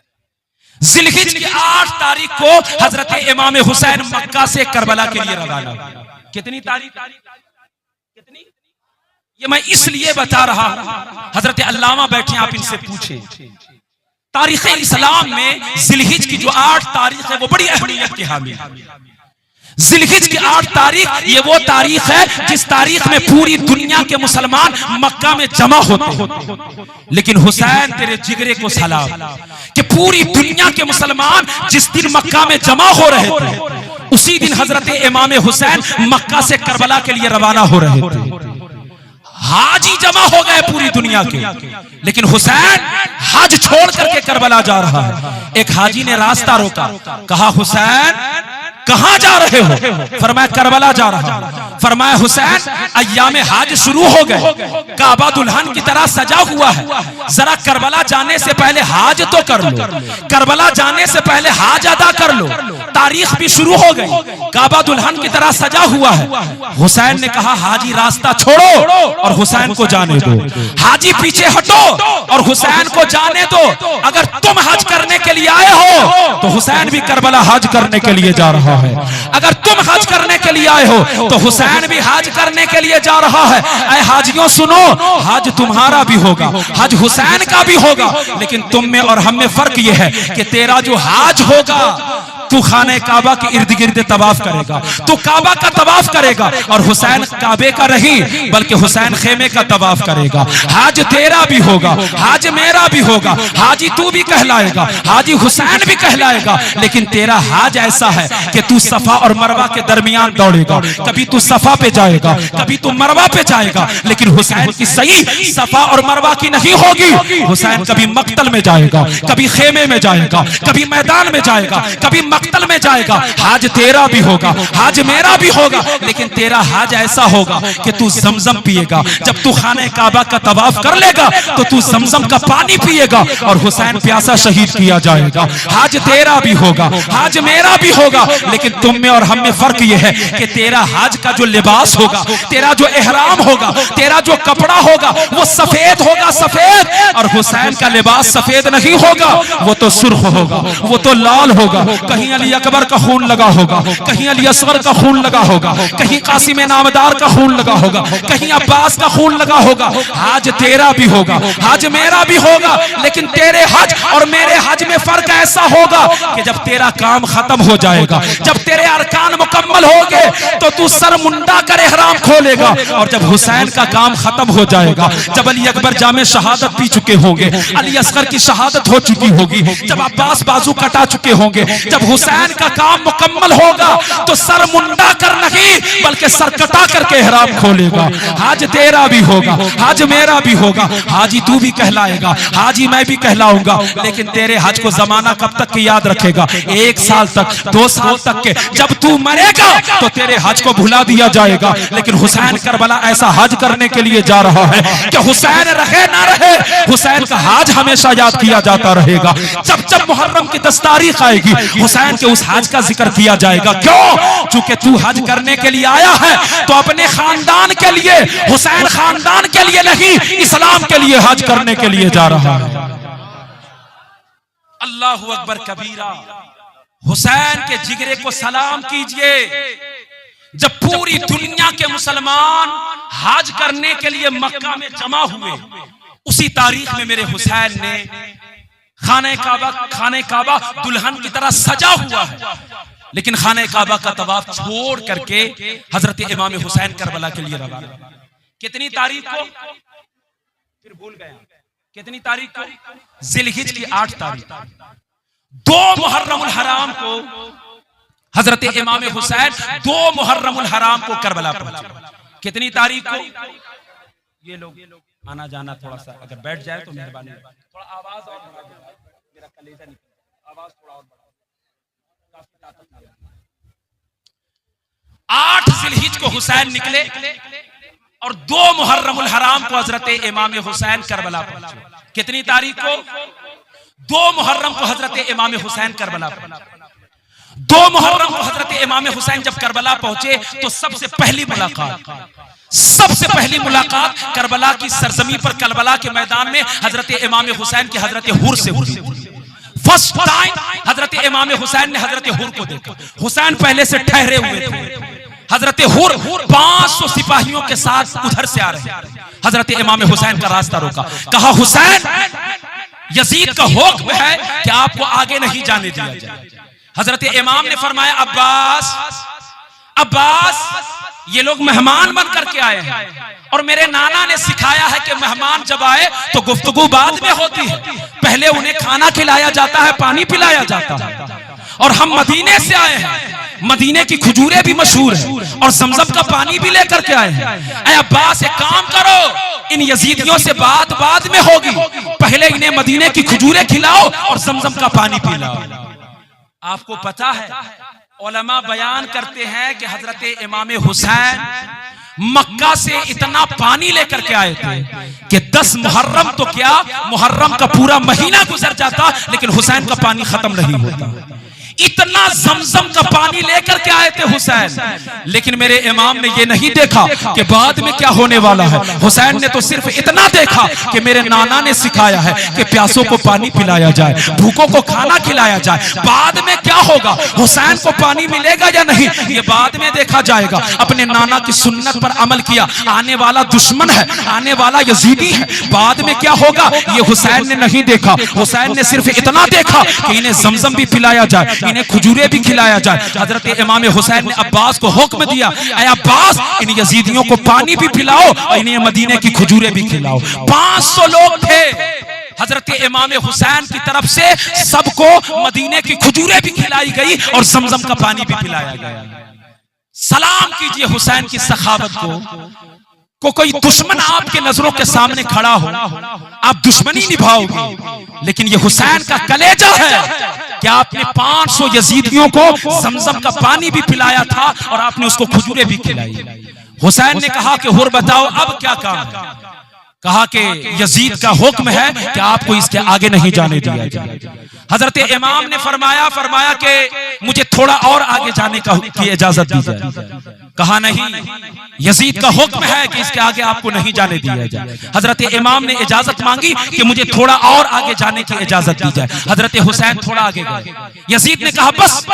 जिलहिज की 8 तारीख को हजरत इमाम हुसैन मक्का से करबला के लिए रवाना हुए। कितनी तारीख? कितनी? ये मैं इसलिए बता रहा हूं, हजरत अल्लामा बैठे, आप इनसे पूछे। तारीख इस्लाम में जिलहिज की जो 8 तारीख है वो बड़ी अहमियत की हामिल है। जिलहिज की 8 तारीख ये वो तारीख है जिस तारीख में पूरी दुनिया के मुसलमान मक्का में जमा होते हैं। लेकिन हुसैन तेरे जिगरे को सलाम कि पूरी दुनिया के मुसलमान जिस दिन मक्का में जमा हो रहे थे उसी दिन हजरत इमाम हुसैन मक्का से करबला के लिए रवाना हो रहे थे। हाजी जमा हो गए पूरी दुनिया के, लेकिन हुसैन हज छोड़ करके करबला जा रहा है। एक हाजी ने रास्ता रोका, कहा हुसैन कहां जा रहे हो? फरमाया करबला जा रहा हूं। फरमाया हुसैन अय्याम हज शुरू हो गए, काबा दुल्हन की तरह सजा हुआ है, जरा करबला जाने से पहले हज तो कर लो, करबला जाने से पहले हज अदा कर लो, तारीख भी शुरू हो गई, काबा दुल्हन की तरह सजा हुआ है। हुसैन ने कहा हाजी रास्ता छोड़ो और हुसैन को जाने दो। हाजी पीछे हटो और हुसैन को जाने दो। अगर तुम हज करने के लिए आए हो तो हुसैन भी करबला हज करने के लिए जा रहा है। अगर तुम हज करने के लिए आए हो तो हुसैन भी हज करने के लिए जा रहा है। ऐ हाजियों सुनो, हज तुम्हारा भी होगा, हज हुसैन का भी होगा, लेकिन तुम में और हम में फर्क यह है कि तेरा जो हज होगा तू खाने काबा के इर्द गिर्द तवाफ करेगा, तू काबा का तवाफ करेगा, और हुसैन काबे का नहीं बल्कि हुसैन खेमे का तवाफ करेगा। हज तेरा भी होगा, हज मेरा भी होगा, हाजी तू भी कहलाएगा, हाजी हुसैन भी कहलाएगा, लेकिन तेरा हज ऐसा है कि तू सफा और मरवा के दरमियान दौड़ेगा। कभी तू सफा पे जाएगा, कभी तू मरवा पे जाएगा, लेकिन हुसैन की सही सफा और मरवा की नहीं होगी। हुसैन कभी मक्तल में जाएगा, कभी खेमे में जाएगा, कभी मैदान में जाएगा, कभी मक्तल में जाएगा। हज तेरा भी होगा, हज मेरा भी होगा, लेकिन तेरा हज ऐसा होगा कि तू जमजम पिएगा। जब तू खाने काबा का तवाफ कर लेगा तो तू जमजम का पानी पिएगा और हुसैन प्यासा शहीद किया जाएगा। हज तेरा भी होगा, हज मेरा भी होगा, लेकिन तुम में और हम में फर्क यह है कि तेरा हज का जो लिबास होगा, तेरा जो एहराम होगा, तेरा जो कपड़ा होगा वो सफेद होगा, सफेद, और हुसैन का लिबास सफेद नहीं होगा, वो तो सुर्ख होगा, वो तो लाल होगा। कहीं अली अकबर का खून लगा होगा, कहीं अली असगर का खून लगा होगा, कहीं कासिम नामदार का खून लगा होगा, कहीं अब्बास का खून लगा होगा। हज तेरा भी होगा, हज मेरा भी होगा, लेकिन तेरे हज और मेरे हज में फर्क ऐसा होगा कि जब तेरा काम खत्म हो जाएगा, जब तेरे अरकान मुकम्मल होंगे तो तू सर मुंडा कर इहराम खोलेगा, और जब हुसैन का काम खत्म हो जाएगा, जब अली अकबर जामे शहादत पी चुके होंगे, अली असगर की शहादत हो चुकी होगी, जब अब्बास बाजू कटा चुके होंगे, जब हुसैन का काम मुकम्मल होगा तो सर मुंडा कर नहीं बल्कि सर कटा करके इहराम खोलेगा। हज तेरा भी होगा, हज मेरा भी होगा, हाजी तू भी कहलाएगा, हाजी मैं भी कहलाऊंगा, लेकिन तेरे हज को जमाना कब तक की याद रखेगा? 1 साल तक, 2 साल तक के। जब तू मरेगा तो तेरे हज को भुला दिया जाएगा, लेकिन हुसैन करबला ऐसा हज करने के लिए जा रहा है कि हुसैन रहे ना रहे, हुसैन का हज हमेशा याद किया जाता रहेगा। जब जब मुहर्रम की 10 तारीख आएगी हुसैन के उस हज का जिक्र किया जाएगा। क्यों? चूंकि तू हज करने के लिए आया है तो अपने खानदान के लिए, हुसैन खानदान के लिए नहीं, इस्लाम के लिए हज करने के लिए जा रहा है। अल्लाहु अकबर कबीरा। हुसैन के जिगरे को सलाम कीजिए। जब पूरी दुनिया के मुसलमान हज करने के लिए मक्का में जमा हुए, उसी तारीख में मेरे हुसैन ने खाने काबा दुल्हन की तरह सजा हुआ है, लेकिन खाने काबा का तवाफ छोड़ करके हजरत इमाम हुसैन करबला के लिए रवाना। कितनी तारीख को? फिर भूल गया। कितनी तारीख को? जिलहिज की 8 तारीख। 2 मुहर्रमुल हराम को हजरत इमाम हुसैन 2 मुहर्रमुल हराम को करबला पहुंचे। कितनी तारीख को? ये लोग आना जाना थोड़ा सा अगर बैठ जाए तो मेहरबानी, थोड़ा आवाज और बढ़ा दो, मेरा कलेजा निकल, आवाज थोड़ा और बढ़ा, काफी ताकत ना लगे। 8 जिलहिज को हुसैन निकले और 2 मुहर्रमुल हराम को हजरत इमाम हुसैन करबला पहुंचे। कितनी तारीख को? 2 मुहर्रम को हजरत इमाम हुसैन करबला पहुंचे। 2 मुहर्रम को हजरत इमाम हुसैन जब करबला पहुंचे तो सबसे पहली मुलाकात करबला की सरजमी पर, करबला के मैदान में हजरत इमाम हुसैन की हजरत हुर से हुई। फर्स्ट टाइम हजरत इमाम हुसैन ने हजरत हुर को देखा। हुसैन पहले से ठहरे हुए थे, हजरत हुर 500 सिपाहियों के साथ उधर से आ रहे हैं। हजरत इमाम हुसैन का रास्ता रोका, कहा हुसैन यजीद का हुक्म है कि आपको आगे नहीं जाने दिया जाए। हजरत इमाम ने फरमाया अब्बास ये लोग मेहमान बन करके आए हैं और मेरे नाना ने सिखाया है कि मेहमान जब आए तो गुफ्तगू बाद में होती है, पहले उन्हें खाना खिलाया जाता है, पानी पिलाया जाता है। और हम मदीने से आए हैं, मदीने की खजूरें भी मशहूर है और जमजम का पानी भी लेकर के आए हैं। ऐ अब्बास एक काम करो, इन यजीदियों से बात बाद में होगी, पहले इन्हें मदीने की खजूरें खिलाओ और जमजम का पानी पिलाओ। आपको पता है उलमा बयान करते हैं कि हजरत इमाम हुसैन मक्का से इतना पानी लेकर के आए थे कि 10 मुहर्रम तो क्या, मुहर्रम का पूरा महीना गुजर जाता लेकिन हुसैन का पानी खत्म नहीं होता। इतना जमजम का पानी लेकर के आए थे हुसैन, लेकिन मेरे इमाम ने ये नहीं देखा कि बाद में क्या होने वाला है। हुसैन ने तो सिर्फ इतना देखा कि मेरे नाना ने सिखाया है कि प्यासों को पानी पिलाया जाए, भूखों को खाना खिलाया जाए, बाद में क्या होगा, हुसैन को पानी मिलेगा या नहीं ये बाद में देखा जाएगा। अपने नाना की सुन्नत पर अमल किया, आने वाला दुश्मन है, आने वाला यजीदी है, बाद में क्या होगा ये हुसैन ने नहीं देखा। हुसैन ने सिर्फ इतना देखा कि इन्हें जमजम भी पिलाया जाए, इन्हें खजूरें भी खिलाया जाए। हजरत इमाम हुसैन ने अब्बास को हुक्म दिया, ऐ अब्बास इन यजीदियों को पानी भी पिलाओ और इन्हें मदीने की खजूरें भी खिलाओ। 500 लोग थे, हजरत इमाम हुसैन की तरफ से सबको मदीने की खजूरें भी खिलाई गई और जमजम का पानी भी पिलाया गया। सलाम कीजिए हुसैन की सखावत को कोई दुश्मन आपके नजरों के सामने खड़ा हो, आप दुश्मनी निभाओगे, लेकिन ये हुसैन का कलेजा है कि आपने 500 यजीदियों को जमजम का पानी भी पिलाया था और आपने उसको खजूरें भी खिलाई। हुसैन ने कहा कि हुर बताओ अब क्या काम है। कहा कि यजीद का हुक्म है कि आपको इसके आगे नहीं जाने दिया जाए। हजरत इमाम ने फरमाया कि मुझे थोड़ा और आगे जाने की इजाजत दी जाए। कहा नहीं, यजीद का हुक्म है कि इसके आगे आपको नहीं जाने दिया जाए। हजरत इमाम ने इजाजत मांगी कि मुझे थोड़ा और आगे जाने की इजाजत दी जाए। हजरत हुसैन थोड़ा आगे गए, यजीद ने कहा बस,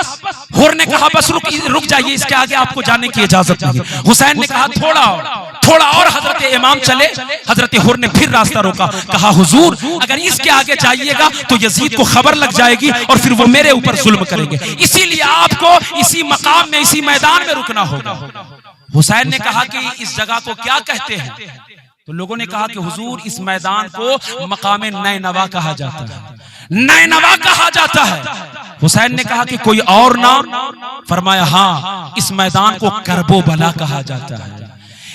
हुर ने कहा बस रुक जाइए, इसके आगे आपको जाने की इजाजत नहीं। हुसैन ने कहा थोड़ा और। हजरत इमाम चले, हजरत हुर ने फिर रास्ता रोका, कहा हुजूर अगर इसके आगे जाइएगा तो यजीद को खबर लग जाएगी और फिर वो मेरे ऊपर जुल्म करेंगे, इसीलिए आपको इसी मकाम में, इसी मैदान में रुकना होगा। हुसैन ने कहा कि इस जगह को क्या कहते हैं? तो लोगों ने कहा कि हुजूर इस मैदान को मकाम नैनवा कहा जाता है, नैनवा कहा जाता है। हुसैन ने कहा कि कोई और नाम? फरमाया हाँ, इस मैदान को करबो बला कहा जाता है,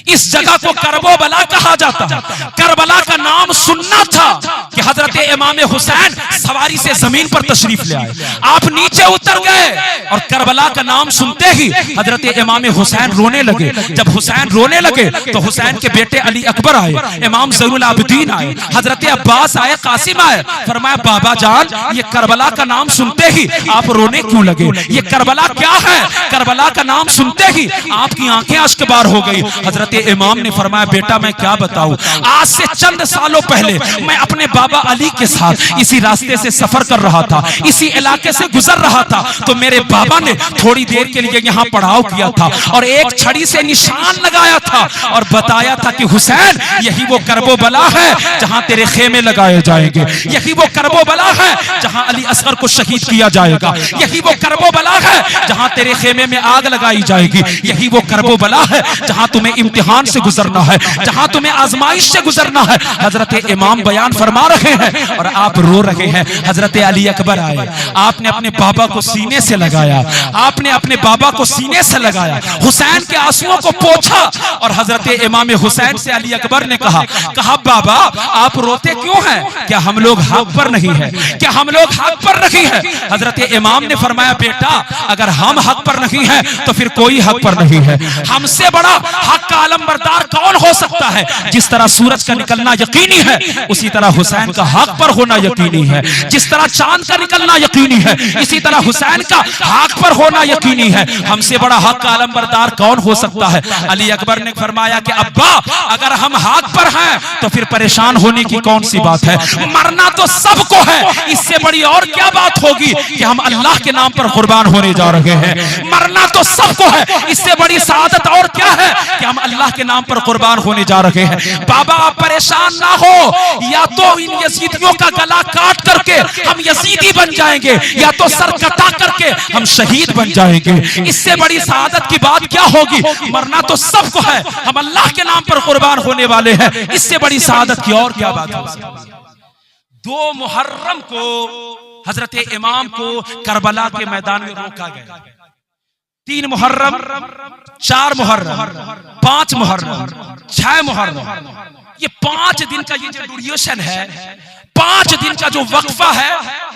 इस जगह को करबो बला कहा जाता है। करबला का नाम सुनना था कि हजरत इमाम हुसैन सवारी से जमीन पर तशरीफ ले आए, आप नीचे उतर गए और करबला का नाम सुनते ही हजरत इमाम हुसैन रोने लगे। जब हुसैन रोने लगे तो हुसैन के बेटे अली अकबर आए, इमाम ज़ैनुल आबिदीन आए, हजरत अब्बास आए, कासिम आए। फरमाया बाबा जान ये करबला का नाम सुनते ही आप रोने क्यों लगे? ये करबला क्या है? करबला का नाम सुनते ही आपकी आंखें अश्कबार हो गई। हजरत इमाम ने फरमाया बेटा मैं क्या बताऊं, आज से चंद सालों पहले मैं अपने बाबा अली के साथ इसी रास्ते से सफर कर रहा था, इसी इलाके से गुजर रहा था, तो मेरे बाबा ने थोड़ी देर के लिए यहाँ पड़ाव किया था और एक छड़ी से निशान लगाया था और बताया था कि हुसैन यही वो करबो बला है जहां तेरे खेमे लगाए जाएंगे, यही वो करबो बला है जहां अली असगर को शहीद किया जाएगा, यही वो करबो बला है जहां तेरे खेमे में आग लगाई जाएगी, यही वो करबो बला है जहां तुम्हें इम्तिहान से गुजरना है, जहां तुम्हें आजमाइश से गुजरना है। हजरत इमाम बयान फरमा रहे हैं और आप रो रहे हैं। हजरत अली अकबर आए, आपने अपने बाबा को सीने से लगाया, आपने अपने बाबा को सीने से लगाया, हुसैन के आंसुओं को पोंछा और हजरत इमाम हुसैन से अली अकबर ने कहा बाबा आप रोते क्यों हैं? क्या हम लोग हक पर नहीं है? क्या हम लोग हक पर नहीं है? हजरत इमाम ने फरमाया बेटा अगर हम हक पर नहीं है तो फिर कोई हक पर नहीं है। हमसे बड़ा हक का अलमबरदार कौन हो सकता है? जिस तरह सूरज का निकलना यकीनी है, उसी तरह हुसैन का हक पर होना यकीनी है। जिस तरह चांद का निकलना यकीनी है, इसी तरह हुसैन का हक पर होना यकीनी है। हमसे बड़ा हक का अलमबरदार कौन हो सकता है? अली अकबर ने फरमाया कि अब्बा, अगर हम हक पर हैं तो फिर परेशान होने की कौन सी बात है? मरना तो सबको है, इससे बड़ी और क्या बात होगी कि हम अल्लाह के नाम पर कुर्बान होने जा रहे हैं। मरना तो सबको है, इससे बड़ी सआदत और क्या है कि हम अल्लाह के नाम पर कुर्बान होने जा रहे हैं। बाबा आप परेशान ना हो, या तो इन यजीदियों का गला काट करके हम यजीदी बन जाएंगे, या तो सर कटा करके हम शहीद बन जाएंगे। इससे बड़ी सआदत की बात क्या होगी? मरना तो सबको है, हम अल्लाह के नाम पर कुर्बान होने वाले हैं। इससे बड़ी सआदत की और क्या बात होगी? 2 मुहर्रम को हजरत इमाम को करबला के मैदान में रोका गया। 3 मुहर्रम, 4 मुहर्रम, 5 मुहर्रम, 6 मुहर्रम, ये 5 दिन का ये जो ड्यूरेशन है, 5 दिन का जो वक्फा है,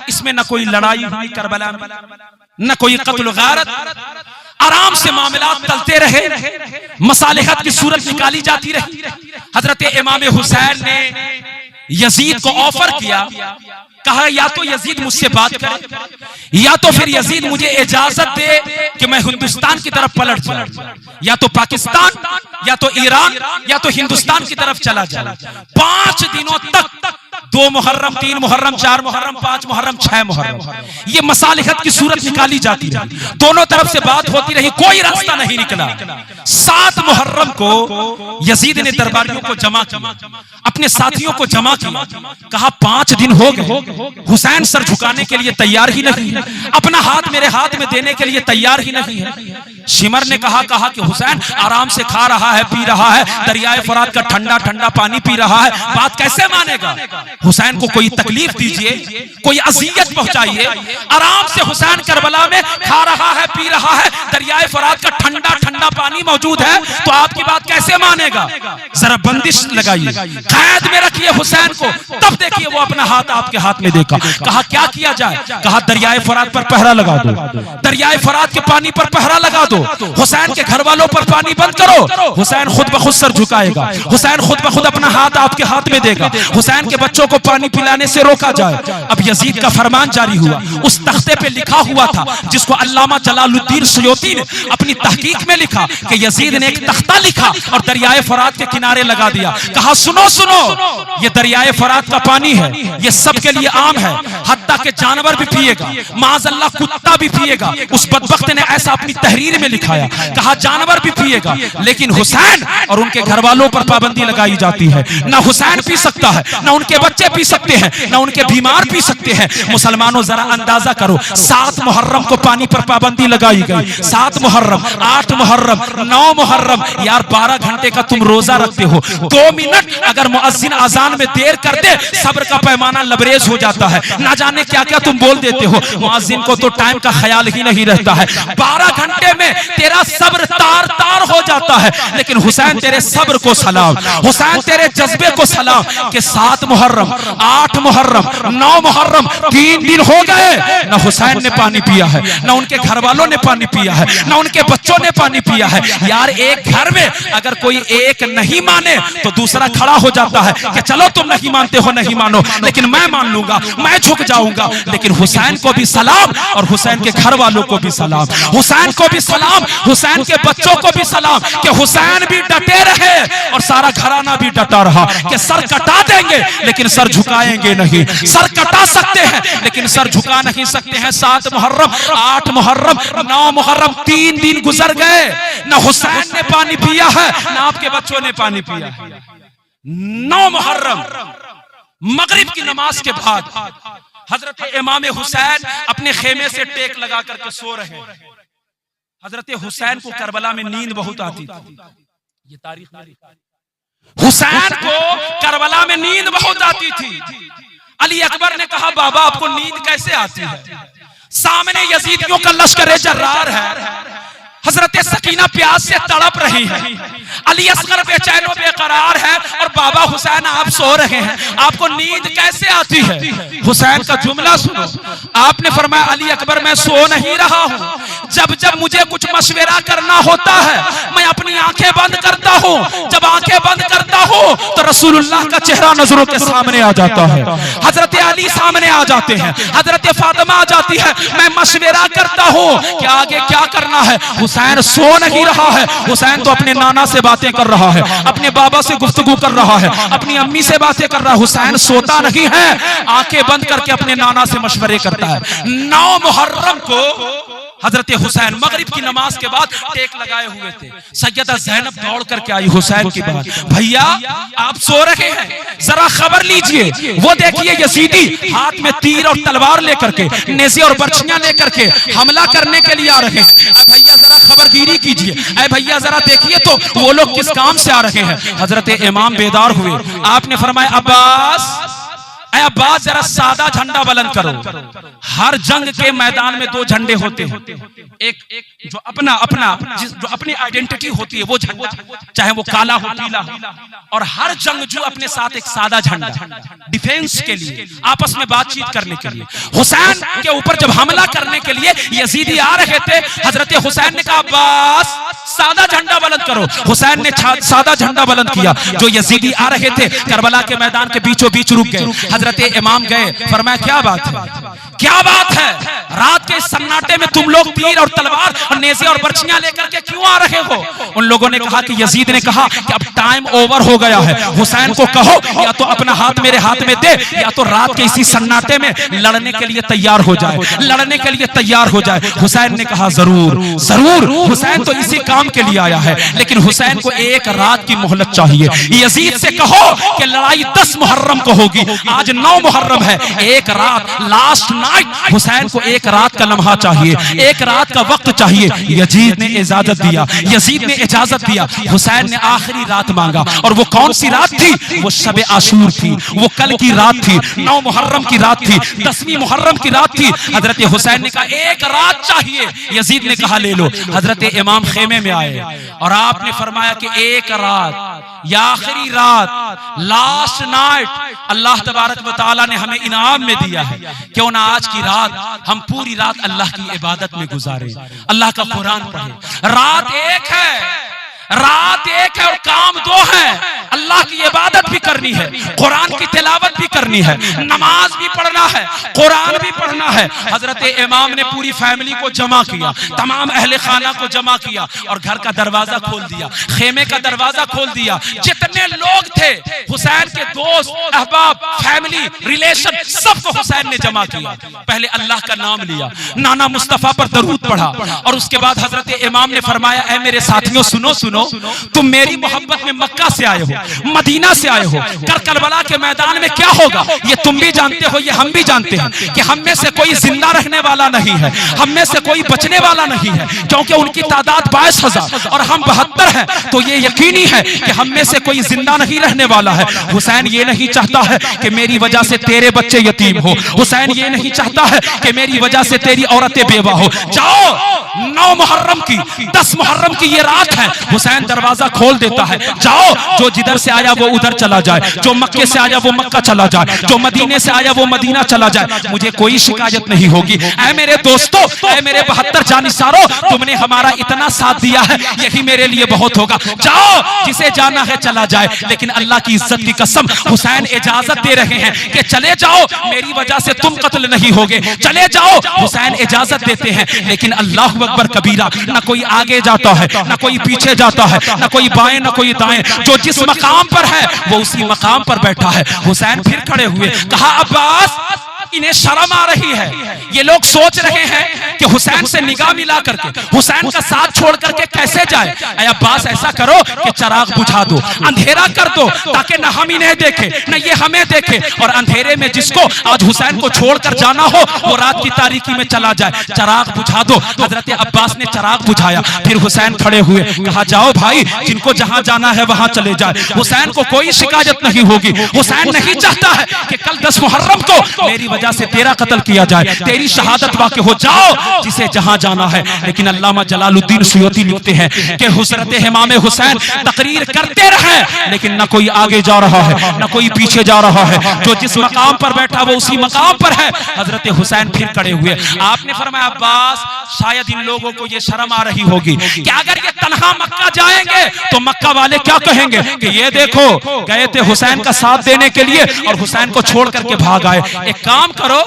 इसमें न कोई लड़ाई हुई करबला में, न कोई कत्ल गारत, आराम से मामलात चलते रहे, मसालिहत की सूरत निकाली जाती रही। हजरत इमाम हुसैन ने यजीद को ऑफर किया, कहा या तो यजीद मुझसे बात करे, या तो फिर यजीद मुझे इजाजत दे कि मैं हिंदुस्तान की तरफ पलट जाऊं, या तो पाकिस्तान, या तो ईरान, या तो हिंदुस्तान की तरफ चला जाए। 5 दिनों तक 2 मुहर्रम, 3 मुहर्रम, 4 मुहर्रम, 5 मुहर्रम, 6 मुहर्रम, ये मसालिहत की सूरत निकाली जाती रही, दोनों तरफ से बात होती रही, कोई रास्ता नहीं निकला। 7 मुहर्रम को यजीद ने दरबारियों को जमा किया, अपने साथियों को जमा किया, कहा 5 दिन हो गए, हुसैन सर झुकाने के लिए तैयार ही नहीं है, अपना हाथ मेरे हाथ में देने के लिए तैयार ही नहीं है। शिमर ने कहा कि हुसैन आराम से खा रहा है, पी रहा है, दरियाए फरात का ठंडा ठंडा पानी पी रहा है, बात कैसे मानेगा? हुसैन को कोई तकलीफ दीजिए, कोई अजियत पहुंचाइए। आराम से हुसैन करबला में खा रहा है, पी रहा है, दरियाए फरात का ठंडा ठंडा पानी मौजूद है, तो आपकी बात कैसे मानेगा? जरा बंदिश लगाइए, कैद में रखिए हुसैन को, तब देखिए वो अपना हाथ आपके हाथ में देगा। कहा क्या किया जाए? कहा दरियाए फरात पर पहरा लगा दो, दरियाए फरात के पानी पर पहरा लगा दो, हुसैन के घर वालों पर पानी बंद करो। हुसैन खुद ब खुद सर झुकाएगा, हुसैन खुद ब खुद अपना हाथ आपके हाथ में देगा, हुसैन के बच्चों को पानी पिलाने से रोका जाए। अब यजीद का फरमान जारी हुआ, उस तख्ते पे लिखा हुआ था जिसको अल्लामा जलालुद्दीन सुयोती ने अपनी तहकीक में लिखा कि यजीद ने एक तख्ता लिखा और दरियाए फरात के किनारे लगा दिया। कहा सुनो सुनो, ये दरियाए फरात का पानी है, ये सबके लिए आम है, हत्ता के जानवर भी पिएगा, माज़अल्लाह कुत्ता भी पिएगा। उस बदबख्त ने ऐसा अपनी तहरीर में लिखाया, कहा जानवर भी पिएगा, लेकिन हुसैन और उनके घर वालों पर पाबंदी लगाई जाती है। ना हुसैन पी सकता है, ना उनके बच्चे पी सकते हैं, ना उनके बीमार पी सकते हैं। मुसलमानों जरा अंदाजा करो, 7 मुहर्रम को पानी पर पाबंदी लगाई गई, 7 मुहर्रम, 8 मुहर्रम, 9 मुहर्रम, यार 12 घंटे का तुम रोजा रखते हो, 2 मिनट अगर मुअज्जिन अजान में देर कर दे, सब्र का पैमाना लबरेज हो जाता है, ना जाने क्या क्या तुम बोल देते हो। मुअज्जिन को तो टाइम का ख्याल ही नहीं रहता है, 12 घंटे में तेरा सब्र तार तार हो जाता है। लेकिन हुसैन तेरे सब्र को सलाम, हुसैन तेरे जज्बे को सलाम कि 7 मुहर्रम, 8 मुहर्रम, 9 मुहर्रम, 3 दिन हो गए, ना हुसैन ने पानी पिया है, ना उनके घर वालों ने पानी पिया है, ना उनके बच्चों ने पानी पिया है। यार एक घर में अगर कोई एक नहीं माने तो दूसरा खड़ा हो जाता है कि चलो तुम नहीं मानते हो, नहीं मानो, लेकिन मैं मान लूंगा, मैं झुक जाऊंगा। लेकिन हुसैन को भी सलाम और हुसैन के घर वालों को भी सलाम, हुसैन को भी सलाम, हुसैन के बच्चों को भी सलाम कि हुसैन भी डटे रहे और सारा घराना भी डटा रहा कि सर कटा देंगे लेकिन सर झुकाएंगे नहीं, सर कटा सकते हैं लेकिन सर झुका नहीं सकते हैं। 7 मुहर्रम, 8 मुहर्रम, 9 मुहर्रम, 3 दिन गुजर गए, ना हुसैन ने पानी पिया है, ना आपके बच्चों ने पानी पिया है। 9 मुहर्रम मगरिब की नमाज के बाद हजरत इमाम हुसैन अपने खेमे से टेक लगा करके सो रहे हैं। हजरत हुसैन को करबला में नींद बहुत आती थी, ये तारीख में लिखा है। हुसैन को करबला में नींद बहुत आती थी। अली अकबर ने कहा बाबा आपको नींद कैसे आती है? सामने यजीदियों का लश्कर जर्रार है, हजरत सकीना प्यास से तड़प रही है, अली असगर बेचैन बेकरार है और बाबा हुसैन आप सो रहे हैं, आपको नींद कैसे आती है? हुसैन का जुमला सुनो, आपने फरमाया अली अकबर मैं सो नहीं रहा हूं, जब जब मुझे कुछ मशवरा करना होता है मैं अपनी आंखें बंद करता हूँ, जब आंखें बंद करता हूँ तो रसूलुल्लाह का चेहरा नजरों के सामने आ जाता है, हजरत अली सामने आ जाते हैं, हजरत फातिमा आ जाती है। मैं मशवरा करता हूँ कि आगे क्या करना है। हुसैन सो नहीं रहा है, हुसैन तो अपने नाना से बातें कर रहा है, अपने बाबा से गुफ्तगू कर रहा है, अपनी अम्मी से बातें कर रहा है। हुसैन सोता नहीं है, आंखें बंद करके अपने नाना से मशवरे करता है। 9 मुहर्रम को हजरत हुसैन मगरिब की नमाज के बाद टेक लगाए हुए थे। सैयदा ज़ैनब दौड़ करके आई हुसैन की बात, भैया आप सो रहे हैं, जरा खबर लीजिए। वो देखिए यजीदी हाथ में तीर और तलवार लेकर के, नेज़े और बर्छियां लेकर के हमला करने के लिए आ रहे हैं। भैया जरा खबरगिरी कीजिए, अरे भैया जरा देखिए तो वो लोग किस काम से आ रहे हैं। हजरत इमाम बेदार हुए, आपने फरमाया अब्बास, अब्बास जरा सादा झंडा बुलंद करो। हर जंग के मैदान में 2 झंडे होते हैं, एक जो जो अपनी आइडेंटिटी होती है वो झंडा, चाहे वो काला हो पीला हो, और हर जंगजू अपने साथ एक सादा झंडा डिफेंस के लिए, आपस में बातचीत करने के लिए। हुसैन के ऊपर जब हमला करने के लिए यजीदी आ रहे थे, हजरत हुसैन ने कहा अब्बास सादा झंडा बुलंद करो। हुसैन ने सादा झंडा बुलंद किया। जो यजीदी आ रहे थे करबला के मैदान के बीचों बीच रुक गए। हजरत इमाम गए, फरमाया क्या बात है, क्या बात है, रात के सन्नाटे में तुम लोग तीर और तलवार और नेज़े और बर्छियां लेकर के क्यों आ रहे हो। उन लोगों ने कहा कि यजीद ने कहा कि अब टाइम ओवर हो गया है, हुसैन को कहो या तो अपना हाथ मेरे हाथ में दे, या तो रात के इसी सन्नाटे में लड़ने के लिए तैयार हो जाए, लड़ने के लिए तैयार हो जाए। हुसैन ने कहा जरूर जरूर, हुसैन तो इसी काम के लिए आया है, लेकिन हुसैन को एक रात की मोहलत चाहिए। यजीद से कहो कि लड़ाई 10 मुहर्रम को होगी, आज 9 मुहर्रम है, एक रात लास्ट नाइट, हुसैन को एक रात का लम्हा चाहिए, एक रात का वक्त चाहिए। यजीद ने इजाजत दिया, यजीद ने इजाजत दिया। हुसैन ने आखिरी रात मांगा, और वो कौन सी रात थी, वो शब आशूर थी, वो कल की रात थी, 9 मुहर्रम की रात थी, 10वीं मुहर्रम की रात थी। हजरत हुसैन ने कहा एक रात चाहिए, यजीद ने कहा ले लो। हजरत इमाम खेमे में आए और आपने फरमाया कि एक रात या आखिरी रात, लास्ट नाइट, अल्लाह तबारक व तआला ने हमें इनाम में दिया है, क्यों ना आज की रात हम पूरी रात अल्लाह की इबादत में गुजारें, अल्लाह का कुरान पढ़ें। रात एक है, रात एक है और काम 2 है। अल्लाह की इबादत भी करनी है, कुरान की तिलावत भी करनी है, नमाज भी पढ़ना है, कुरान भी पढ़ना है। हजरत इमाम ने पूरी फैमिली को जमा किया, तमाम अहले खाना को जमा किया और घर का दरवाजा खोल दिया, खेमे का दरवाजा खोल दिया। जितने लोग थे, हुसैन के दोस्त, अहबाब, फैमिली, रिलेशन, सबको हुसैन ने जमा किया। पहले अल्लाह का नाम लिया, नाना मुस्तफा पर दरूद पढ़ा, और उसके बाद हजरत इमाम ने फरमाया ऐ मेरे साथियों सुनो सुनो, तुम मेरी मोहब्बत में मक्का से आए हो, मदीना से आए हो, करबला के मैदान में क्या होगा ये तुम भी जानते हो, ये हम भी जानते हैं कि हम में से कोई जिंदा रहने वाला नहीं है, हम में से कोई बचने वाला नहीं है, क्योंकि उनकी तादाद 22,000 और हम 72 हैं। तो ये यकीनी है कि हम में से कोई जिंदा नहीं रहने वाला है। हुसैन ये नहीं चाहता है कि मेरी वजह से तेरे बच्चे यतीम हो, हुसैन ये नहीं चाहता है कि मेरी वजह से तेरी औरतें बेवा हो। जाओ 9 मुहर्रम की 10 मुहर्रम की ये रात है, हुसैन दरवाजा खोल देता है, जाओ जो जिधर से आया वो उधर चला जाए, जो मक्के से आया वो मक्का चला जाए, जो मदीने से आया वो मदीना चला जाए, मुझे कोई शिकायत नहीं होगी। ऐ मेरे दोस्तों, ऐ मेरे 72 जानिसारों, तुमने हमारा इतना साथ दिया है, यही मेरे लिए बहुत होगा। जाओ जिसे जाना है चला जाए, लेकिन अल्लाह की इज्जत की कसम हुसैन इजाजत दे रहे हैं कि चले जाओ, मेरी वजह से तुम कत्ल नहीं होगे, चले जाओ। हुसैन इजाजत देते हैं, लेकिन अल्लाह अकबर कबीरा, ना कोई आगे जाता है, ना कोई पीछे जाता है, ना कोई बाएं ना कोई दाएं, जो जिस मकाम पर है वो उसी मकाम पर बैठा है। हुसैन फिर खड़े हुए, कहा अब्बास इन्हें शर्म आ रही है, ये लोग सोच रहे हैं कि हुसैन से निगाह मिला करके, हुसैन का साथ छोड़ करके कैसे जाए। ऐ अब्बास ऐसा करो कि चिराग बुझा दो, अंधेरा कर दो, ताकि न हम इन्हें देखें न ये हमें देखे, और अंधेरे में जिसको आज हुसैन को छोड़कर जाना हो वो रात की तारीकी में चला जाए, चिराग बुझा दो। हजरत अब्बास ने चिराग बुझाया, फिर हुसैन खड़े हुए, कहा जाओ भाई, जिनको जहां जाना है वहां चले जाए, हुसैन को कोई शिकायत नहीं होगी। हुसैन नहीं चाहता है कि कल 10 मुहर्रम को मेरी वजह से तेरा कत्ल किया जाए, तेरी शहादत वाक़ई हो, जाओ जिसे जहां जाना है। लेकिन अल्लामा जलालुद्दीन सुयूती लिखते हैं कि हुज़रत इमाम हुसैन तकरीर करते रहे, लेकिन न कोई आगे जा रहा है न कोई पीछे जा रहा है, जो जिस मकाम पर बैठा वो उसी मकाम पर है। हजरत हुसैन फिर खड़े हुए। आपने फरमाया अब्बास, शायद इन लोगों को ये शर्म आ रही होगी कि अगर ये तन्हा मक्का जाएंगे तो मक्का वाले क्या कहेंगे कि ये देखो गए थे हुसैन का साथ देने के लिए और हुसैन को छोड़ करके भाग आए। एक काम करो,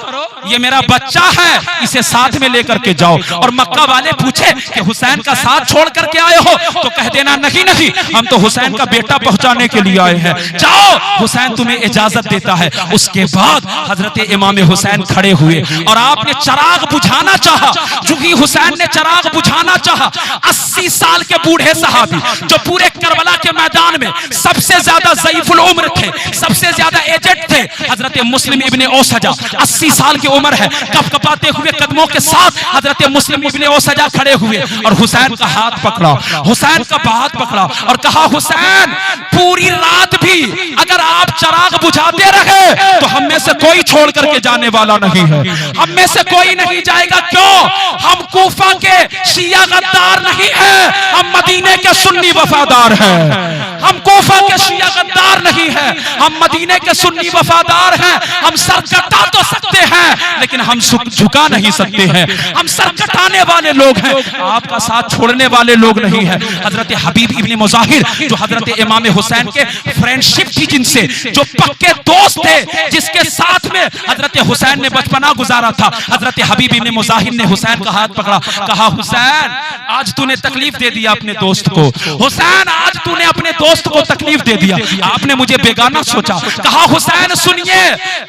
ये मेरा बच्चा है, इसे साथ में लेकर के जाओ। और मक्का वाले पूछे कि हुसैन का साथ छोड़ करके आए हो, तो कह देना नहीं नहीं, हम तो हुसैन का बेटा पहुंचाने के लिए आए हैं, जाओ हुसैन तुम्हें इजाजत देता है। उसके बाद हजरत इमाम हुसैन खड़े हुए और आपने चिराग बुझाना चाहा। चूंकि हुसैन ने चिराग बुझाना चाहा, 80 साल के बूढ़े सहाबी जो पूरे करबला के मैदान में सबसे ज्यादा ज़ईफुल उम्र थे, सबसे ज्यादा एजेड थे, हजरत मुस्लिम इब्ने औसजा 80 साल की उम्र है, कपकपाते हुए कदमों के साथ हजरत मुस्लिम इब्ने औसजा खड़े हुए और हुसैन का हाथ पकड़ा, हुसैन का हाथ पकड़ा और कहा हुसैन, पूरी रात भी अगर आप चिराग बुझाते रहे तो हम में से कोई छोड़ करके जाने वाला नहीं है, हम में से कोई नहीं जाएगा। क्यों? हम कूफा के शिया गद्दार नहीं है, हम मदीने के सुन्नी वफादार हैं। हम कूफा के शिया गद्दार नहीं है, हम मदीने के सुन्नी वफादार हैं। हम सर कटा तो सकते हैं लेकिन हम झुका नहीं सकते हैं, हम सर कटाने वाले लोग हैं, आपका साथ छोड़ने वाले लोग नहीं है। हजरत हबीब इब्ने मुजाहिर जो हजरत इमाम हुसैन के फ्रेंडशिप थी, जिनसे जो पक्के दोस्त थे, जिसके साथ में हजरत हुसैन ने बचपना गुजारा था, हजरत हबीब इब्ने मुजाहिर ने हुसैन का हाथ पकड़ा, कहा हुसैन आज तूने तकलीफ दे दिया अपने दोस्त को, हुसैन आज तूने अपने दोस्त को तकलीफ दे दिया, आपने मुझे बेगाना सोचा। कहा हुसैन सुनिए,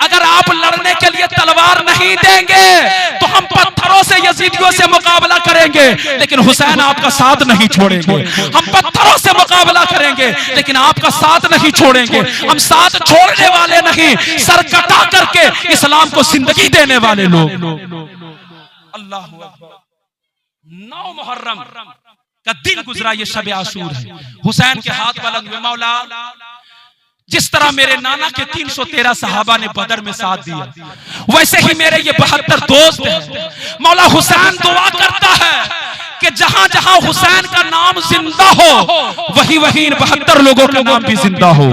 अगर आप लड़ने के लिए तलवार नहीं देंगे तो हम पत्थरों से यजीदियों से मुकाबला करेंगे, लेकिन हुसैन आपका साथ नहीं छोड़ेंगे। हम पत्थरों से मुकाबला करेंगे लेकिन आपका साथ नहीं छोड़ेंगे, हम साथ छोड़ने वाले नहीं, सर कटा करके इस्लाम को जिंदगी देने वाले लोग। अल्लाह अकबर। 9 मुहर्रम का दिन गुजरा, ये शब आशूर है। हुसैन के हाथ बुलंद हुए, मौला जिस तरह मेरे नाना के 313 सहाबा ने बदर में साथ दिया, वैसे ही मेरे ये 72 दोस्त हैं। मौला हुसैन दुआ करता है कि जहां जहां हुसैन का नाम जिंदा हो वही वही इन 72 लोगों का नाम भी जिंदा हो।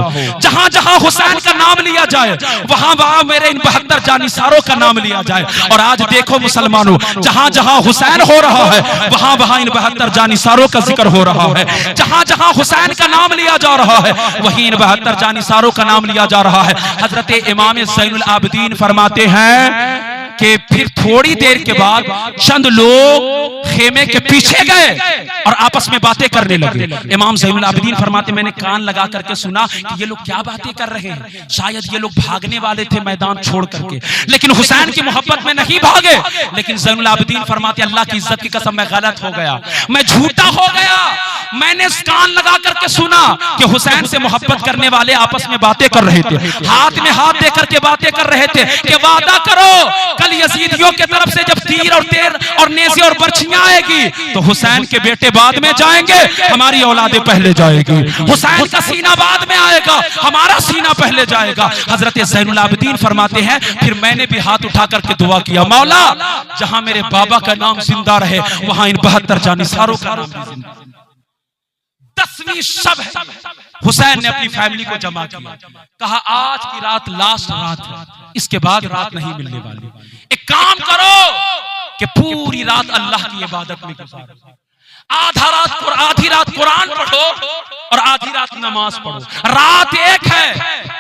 जहां जहां हुसैन का नाम लिया जाए वहां वहां मेरे इन 72 जानिसारों का नाम लिया जाए। और आज देखो मुसलमानों, जहां जहां हुसैन हो रहा है वहां वहां इन 72 जानिसारों का जिक्र हो रहा है। जहां जहां हुसैन का नाम लिया जा रहा है वहीं इन 72 जानिसारों का नाम लिया जा रहा है। हजरत इमाम ज़ैनुल आबिदीन फरमाते हैं कि फिर थोड़ी देर के बाद चंद लोग खेमे के पीछे गए और आपस में बातें करने लगे। इमाम ज़ैनुल आबिदीन फरमाते मैंने कान लगा करके सुना कि ये लोग क्या बातें कर रहे हैं, शायद ये लोग भागने वाले थे मैदान छोड़ करके, लेकिन हुसैन की मोहब्बत में नहीं भागे। लेकिन ज़ैनुल आबिदीन फरमाते अल्लाह की इज्जत की कसम मैं गलत हो गया, मैं झूठा हो गया। मैंने कान लगा करके सुना कि हुसैन से मोहब्बत करने वाले आपस में बातें कर रहे थे, हाथ में हाथ देकर के बातें कर रहे थे कि वादा करो कल यजीदियों के तरफ से जब तीर और तेर और नेज़े और बर्छियां आएगी तो हुसैन के बेटे बाद में जाएंगे, हमारी औलादें पहले जाएगी। हुसैन का सीना बाद में आएगा, हमारा सीना पहले जाएगा। हजरत ज़ैनुल आबिदीन फरमाते हैं फिर मैंने भी हाथ उठा करके दुआ किया, मौला जहां मेरे बाबा का नाम जिंदा रहे वहां इन 72 जानिसारों का नाम भी जिंदा। 10वीं शब है, हुसैन ने अपनी फैमिली को जमा किया, कहा आज की रात लास्ट रात है, इसके बाद रात नहीं मिलने वाली। एक काम करो कि पूरी रात अल्लाह की इबादत में गुजारो, आधी रात कुरान पढ़ो और आधी रात नमाज पढ़ो। रात एक है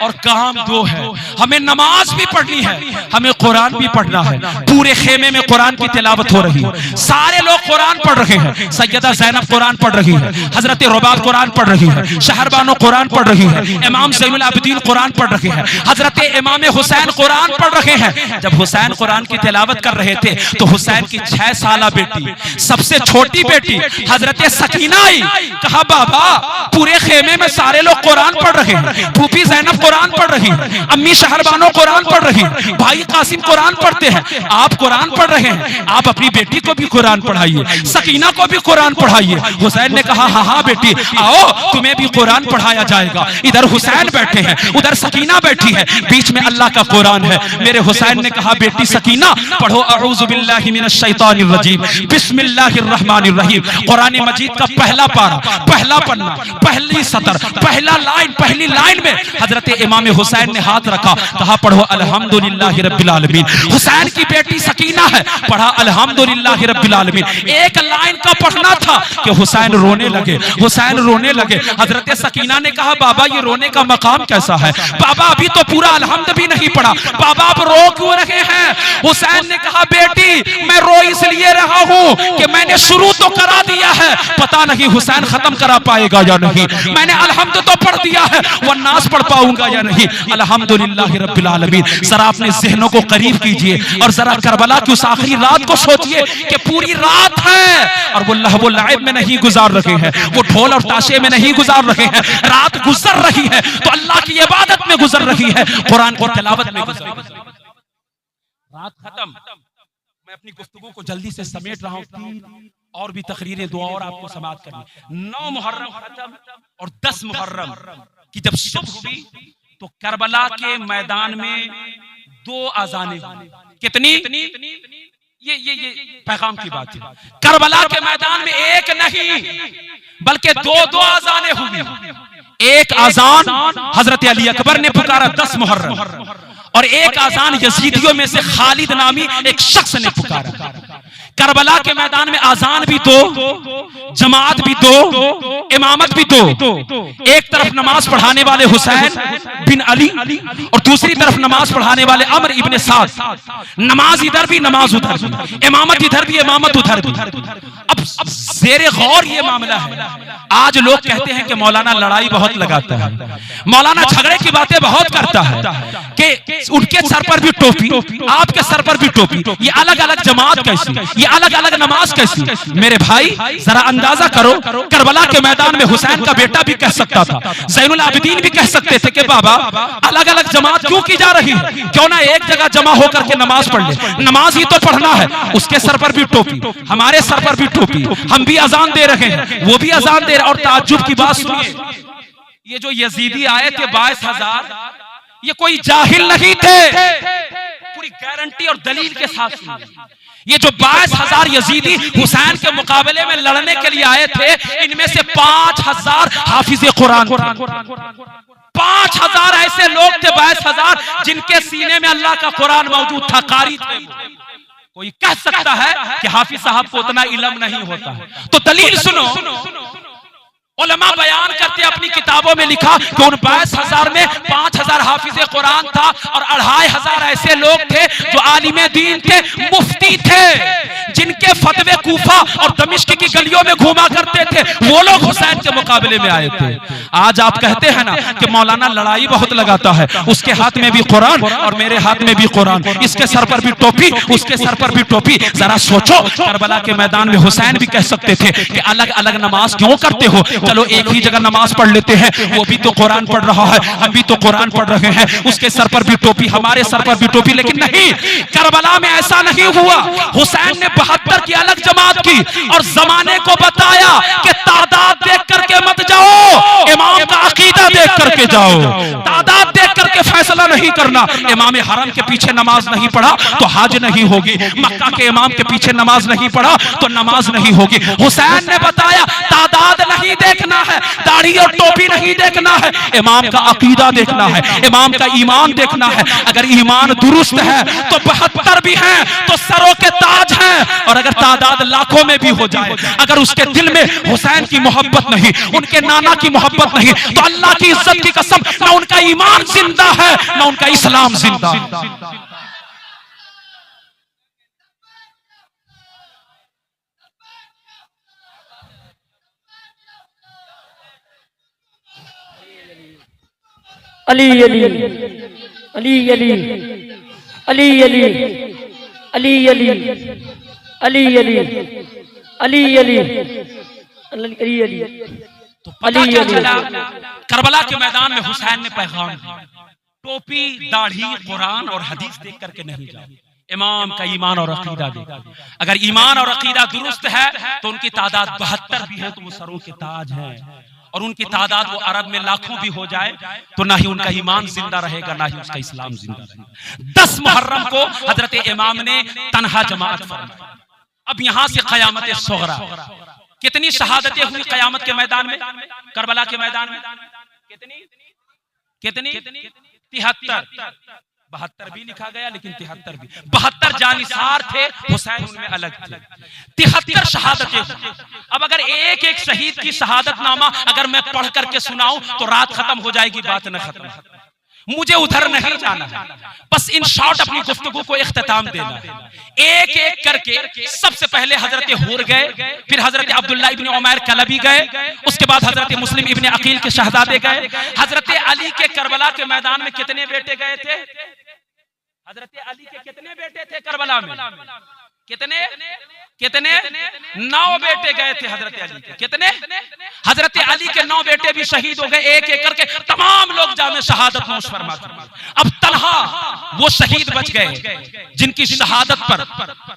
और काम दो है, हमें नमाज भी पढ़नी है, हमें कुरान भी पढ़ना है। पूरे खेमे में कुरान की तिलावत हो रही है, सारे लोग कुरान पढ़ रहे हैं। सैयदा ज़ैनब कुरान पढ़ रही है, हजरत रुबाब कुरान पढ़ रही है, शहरबानो कुरान पढ़ रही है, इमाम ज़ैनुल आबिदीन कुरान पढ़ रहे हैं, हजरत इमाम हुसैन कुरान पढ़ रहे हैं। जब हुसैन कुरान की तिलावत कर रहे थे तो हुसैन की 6 साला बेटी, सबसे छोटी बेटी हजरत सकीना आई, कहा बाबा पूरे खेमे में सारे लोग कुरान पढ़ रहे हैं, फूफी जैनब कुरान पढ़ रही है, अम्मी शहरबानो कुरान पढ़ रही है, भाई कासिम कुरान पढ़ते हैं, आप कुरान पढ़ रहे हैं, आप अपनी बेटी को भी कुरान पढ़ाइए, सकीना को भी कुरान पढ़ाइए। हुसैन ने कहा हाँ हाँ बेटी आओ, तुम्हें भी कुरान पढ़ाया जाएगा। इधर हुसैन बैठे हैं, उधर सकीना बैठी है, बीच में अल्लाह का कुरान है। मेरे हुसैन ने कहा बेटी सकीना पढ़ो अऊज़ु बिल्लाहि मिनश शैतानिर रजीम बिस्मिल्लाहिर रहमानिर रहीम। कुरान मजीद का पहला पारा, पहला पन्ना, पहली सतर, पहला लाइन, पहली लाइन में हजरत इमाम हुसैन ने हाथ रखा, कहा पढ़ो अल्हम्दुलिल्लाहि रब्बिल आलमीन। हुसैन की बेटी सकीना है, पढ़ा अल्हम्दुलिल्लाहि रब्बिल आलमीन। एक लाइन का पढ़ना था कि हुसैन रोने लगे, हुसैन रोने लगे। हजरत सकीना ने कहा बाबा ये रोने का मकाम कैसा है? बाबा अभी तो पूरा अल्हम्द भी नहीं पढ़ा, बाबा आप रो क्यों रहे हैं? हुसैन ने कहा बेटी मैं रो इसलिए रहा हूं कि मैंने शुरू तो करा दिया है, पता नहीं हुसैन खत्म करा पाएगा या नहीं। मैंने अल्हम्द तो पढ़ दिया है, वह नास पढ़ पाऊंगा या नहीं। अल्हम्दुलिल्लाहि रब्बिल आलमीन। जरा अपने ज़हनों को करीब कीजिए और जरा करबला की उस आखिरी रात को सोचिए कि पूरी रात है और वो लहवो लाइब में नहीं गुजार रहे हैं, वो ढोल और ताशे में नहीं गुजार रहे हैं, रात गुजर रही है तो अल्लाह की इबादत में गुजर रही है, कुरान की तिलावत में गुजर रही है। रात खत्म, मैं अपनी गुफ्तगू को जल्दी से समेट रहा हूँ और भी तकरीरें दुआ और आपको समाप्त करनी। 9 मुहर्रम खत्म और 10 मुहर्रम की जब सुबह हुई तो करबला के मैदान में 2 अजानें हुई। कितनी? ये पैगाम की बात है। करबला के मैदान में एक नहीं बल्कि 2 अजानें हुई। एक अजान हजरत अली अकबर ने पुकारा 10 मुहर्रम और एक अजान यजीदियों में से खालिद नामी एक शख्स ने पुकारा। करबला के मैदान में आजान भी 2, जमात भी 2, इमामत भी 2। एक तरफ नमाज पढ़ाने वाले हुसैन बिन अली और दूसरी तरफ नमाज पढ़ाने वाले अमर इब्ने साद। नमाज इधर भी नमाज उधर भी, इमामत इधर भी इमामत उधर भी। अब ज़ेरे गौर ये मामला है। आज लोग कहते हैं कि मौलाना लड़ाई बहुत लगाता है, मौलाना झगड़े की बातें बहुत करता है कि उनके सर पर भी टोपी, आपके सर पर भी टोपी, ये अलग अलग जमात कैसी, ये अलग अलग नमाज कैसी? मेरे भाई जरा अंदाजा करो, करबला के मैदान में हुसैन का बेटा भी कह सकता था, ज़ैनुल आबिदीन भी कह सकते थे कि बाबा अलग अलग जमात क्यों की जा रही है, क्यों ना एक जगह जमा होकर के नमाज पढ़ ले, नमाज ही तो पढ़ना है। उसके सर पर भी टोपी, हमारे सर पर भी टोपी, हम भी अजान दे रहे हैं, वो भी अजान दे रहे। और ताज्जुब की बात सुनिए, ये जो यजीदी आए थे 22,000, ये कोई जाहिल नहीं थे, पूरी गारंटी और दलील के साथ सुनिए। ये जो 22,000 यजीदी हुसैन के मुकाबले में लड़ने के लिए आए थे, इनमें से 5,000 हाफिज़े कुरान, 5,000 ऐसे लोग थे, 22,000 जिनके सीने में अल्लाह का कुरान मौजूद था, कारी थे। कोई कह सकता है कि हाफिज साहब को उतना इल्म नहीं होता है, तो दलील सुनो। उलमा बयान करते अपनी किताबों में लिखा कि उन 22,000 में 5,000 हाफिज़े कुरान था और 2,500 ऐसे लोग थे जो आलिमे दीन थे, मुफ्ती थे, जिनके फतवे कूफा और दमिश्क की गलियों में घूमा करते थे। वो लोग हुसैन के मुकाबले में आए थे। आज आप कहते हैं ना कि मौलाना लड़ाई बहुत लगाता है, उसके हाथ में भी कुरान और मेरे हाथ में भी कुरान, इसके सर पर भी टोपी, उसके सर पर भी टोपी। जरा सोचो, करबला के मैदान में हुसैन भी कह सकते थे कि अलग अलग नमाज क्यों करते हो, चलो एक ही जगह नमाज पढ़ लेते हैं, वो भी तो कुरान पढ़ रहा है, हम भी तो कुरान पढ़ रहे हैं, उसके सर पर भी टोपी, हमारे सर पर भी टोपी। लेकिन नहीं, करबला में ऐसा नहीं हुआ। हुसैन ने 72 की अलग जमात की और जमाने को बताया कि तादाद देख करके मत जाओ, इमाम का अकीदा देख करके जाओ। तादाद देख करके फैसला नहीं करना। इमाम हरम के पीछे नमाज नहीं पढ़ा तो हज नहीं होगी, मक्का के इमाम के पीछे नमाज नहीं पढ़ा तो नमाज नहीं होगी। हुसैन ने बताया तादाद नहीं देखना है, दाढ़ी और टोपी नहीं देखना है, इमाम का अकीदा देखना है, इमाम का ईमान देखना है। अगर ईमान दुरुस्त है तो 72 भी हैं तो सरों के ताज हैं, और अगर तादाद लाखों में भी हो जाए, अगर उसके दिल में हुसैन की मोहब्बत नहीं, उनके नाना की मोहब्बत नहीं, तो अल्लाह की इज्जत की कसम, ना उनका ईमान जिंदा है ना उनका इस्लाम जिंदा है। अली अली अली अली अली अली अली अली अली अली अली अली अली अली तो पता क्या चला, करबला के मैदान में हुसैन ने पैगाम दिया, टोपी, दाढ़ी, कुरान और हदीस देख करके नहीं जाओ, इमाम का ईमान और अकीदा देखो। अगर ईमान और अकीदा दुरुस्त है तो उनकी तादाद 72 भी है तो वो सरों के ताज हैं, और उनकी तादाद वो अरब में लाखों भी हो जाए तो ना ही उनका ईमान जिंदा रहेगा, ना ही उसका इस्लाम जिंदा रहेगा। 10 मुहर्रम को हजरत इमाम ने तन्हा जमात फरमाई। अब यहां से क़यामत सुग़रा, कितनी शहादतें हुई क़यामत के मैदान में, करबला के मैदान में? कितनी 73, 72 भी लिखा गया लेकिन 73 भी, 72 जानिसार थे, हुसैन उनमें अलग थे। 73 शहादतें हुई। अब अगर एक एक शहीद की शहादत नामा अगर मैं पढ़ करके सुनाऊं तो रात खत्म हो जाएगी, बात न खत्म। मुझे उधर नहीं जाना है, बस इन शॉर्ट अपनी गुफ्तगू को इख्तिताम देना है। एक एक करके सबसे पहले हजरत हुर गए, फिर हजरत अब्दुल्ला इब्न उमैर कलबी गए, उसके बाद हजरत मुस्लिम इब्न अकील के शहजादे गए। हजरत अली के करबला के मैदान में कितने बेटे गए थे? हजरत अली के कितने बेटे थे करबला में? कितने 9 बेटे गए थे हजरत अली के। कितने? हजरत अली के 9 बेटे भी शहीद हो गए, एक एक करके तमाम लोग जामे शहादत नोश फरमाते। अब तन्हा वो शहीद बच गए जिनकी शहादत पर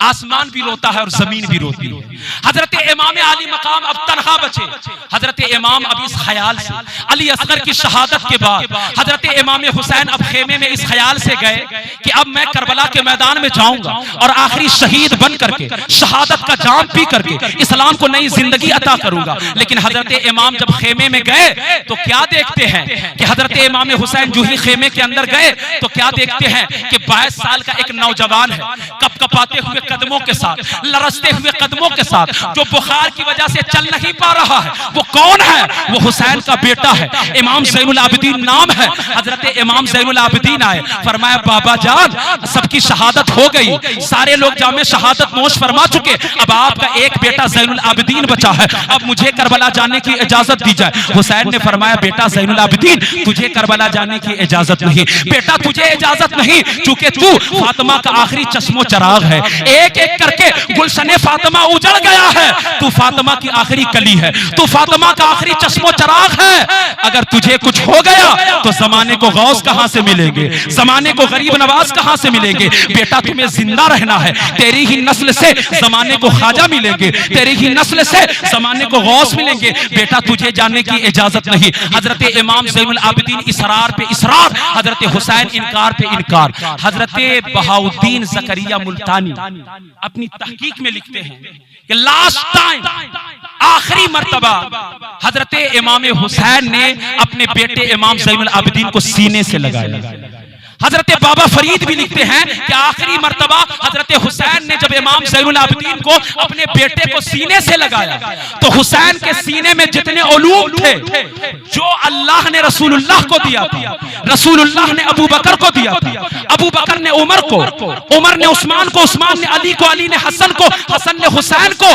आसमान भी रोता है और जमीन भी रोती है। हजरत इमाम अली मकाम अब तन्हा बचे। हजरत इमाम अब इस ख्याल से अली असगर की शहादत के बाद हजरत इमाम हुसैन अब खेमे में इस ख्याल से गए कि अब मैं करबला के मैदान में जाऊंगा और आखिरी शहीद बन करके शहादत का जाम पी करके इस्लाम को नई जिंदगी अता करूंगा। लेकिन हजरत इमाम जब खेमे में गए तो क्या देखते हैं कि हजरत इमाम हुसैन जो ही खेमे के अंदर गए तो क्या देखते हैं कि 22 साल का एक नौजवान है, कपकपाते हुए कदमों के साथ, लरसते हुए कदमों के साथ, जो बुखार की वजह से चल नहीं पा रहा है। वो कौन है? वो हुसैन का बेटा है, इमाम ज़ैनुल आबिदीन नाम है। हजरत इमाम ज़ैनुल आबिदीन आए, फरमाया बाबा जान सबकी शहादत हो गई, सारे लोग जामे शहादत नोश फरमा चुके, अब आपका एक बेटा ज़ैनुल आबिदीन बचा है, अब मुझे करबला जाने की इजाजत दी जाए। हुसैन ने फरमाया बेटा ज़ैनुल आबिदीन तुझे करबला जाने की इजाजत नहीं, बेटा तुझे इजाजत नहीं, चूंकि तू फातिमा का आखिरी चश्मो चराग है। एक एक करके गुलशने फातिमा उजड़ गया है, तू फातिमा की आखिरी कली है, तू फातिमा का आखिरी चश्मो चराग है। अगर तुझे कुछ हो गया तो जमाने को गौस कहां से मिलेंगे, जमाने को गरीब नवाज कहां से मिलेंगे? बेटा तुम्हें जिंदा रहना है, तेरी ही नस्ल से जमाने को ख्वाजा मिलेंगे, तेरी ही नस्ल से जमाने को गौस मिलेंगे, बेटा तुझे जाने की इजाजत नहीं। हजरत इमाम ज़ैनुल आबिदीन इसरार पे इसरार, हजरत हुसैन इनकार पे इनकार। हजरत बहाउद्दीन ज़करिया मुल्तानी अपनी तहकीक में लिखते हैं कि लास्ट टाइम, आखिरी मर्तबा हजरत इमाम हुसैन ने अपने बेटे इमाम ज़ैनुल आबिदीन को सीने से लगाया। हजरत बाबा फरीद भी लिखते हैं कि आखिरी मर्तबा हजरत हुसैन ने जब इमाम ज़ैनुल आबिदीन को अपने बेटे को सीने से लगाया तो हुसैन के सीने में जितने उलूम थे जो अल्लाह ने रसूलुल्लाह को दिया था, रसूलुल्लाह ने अबू बकर को दिया था, अबू बकर ने उमर को, उमर ने उस्मान को, उस्मान ने अली को, अली ने हसन को, हसन ने हुसैन को,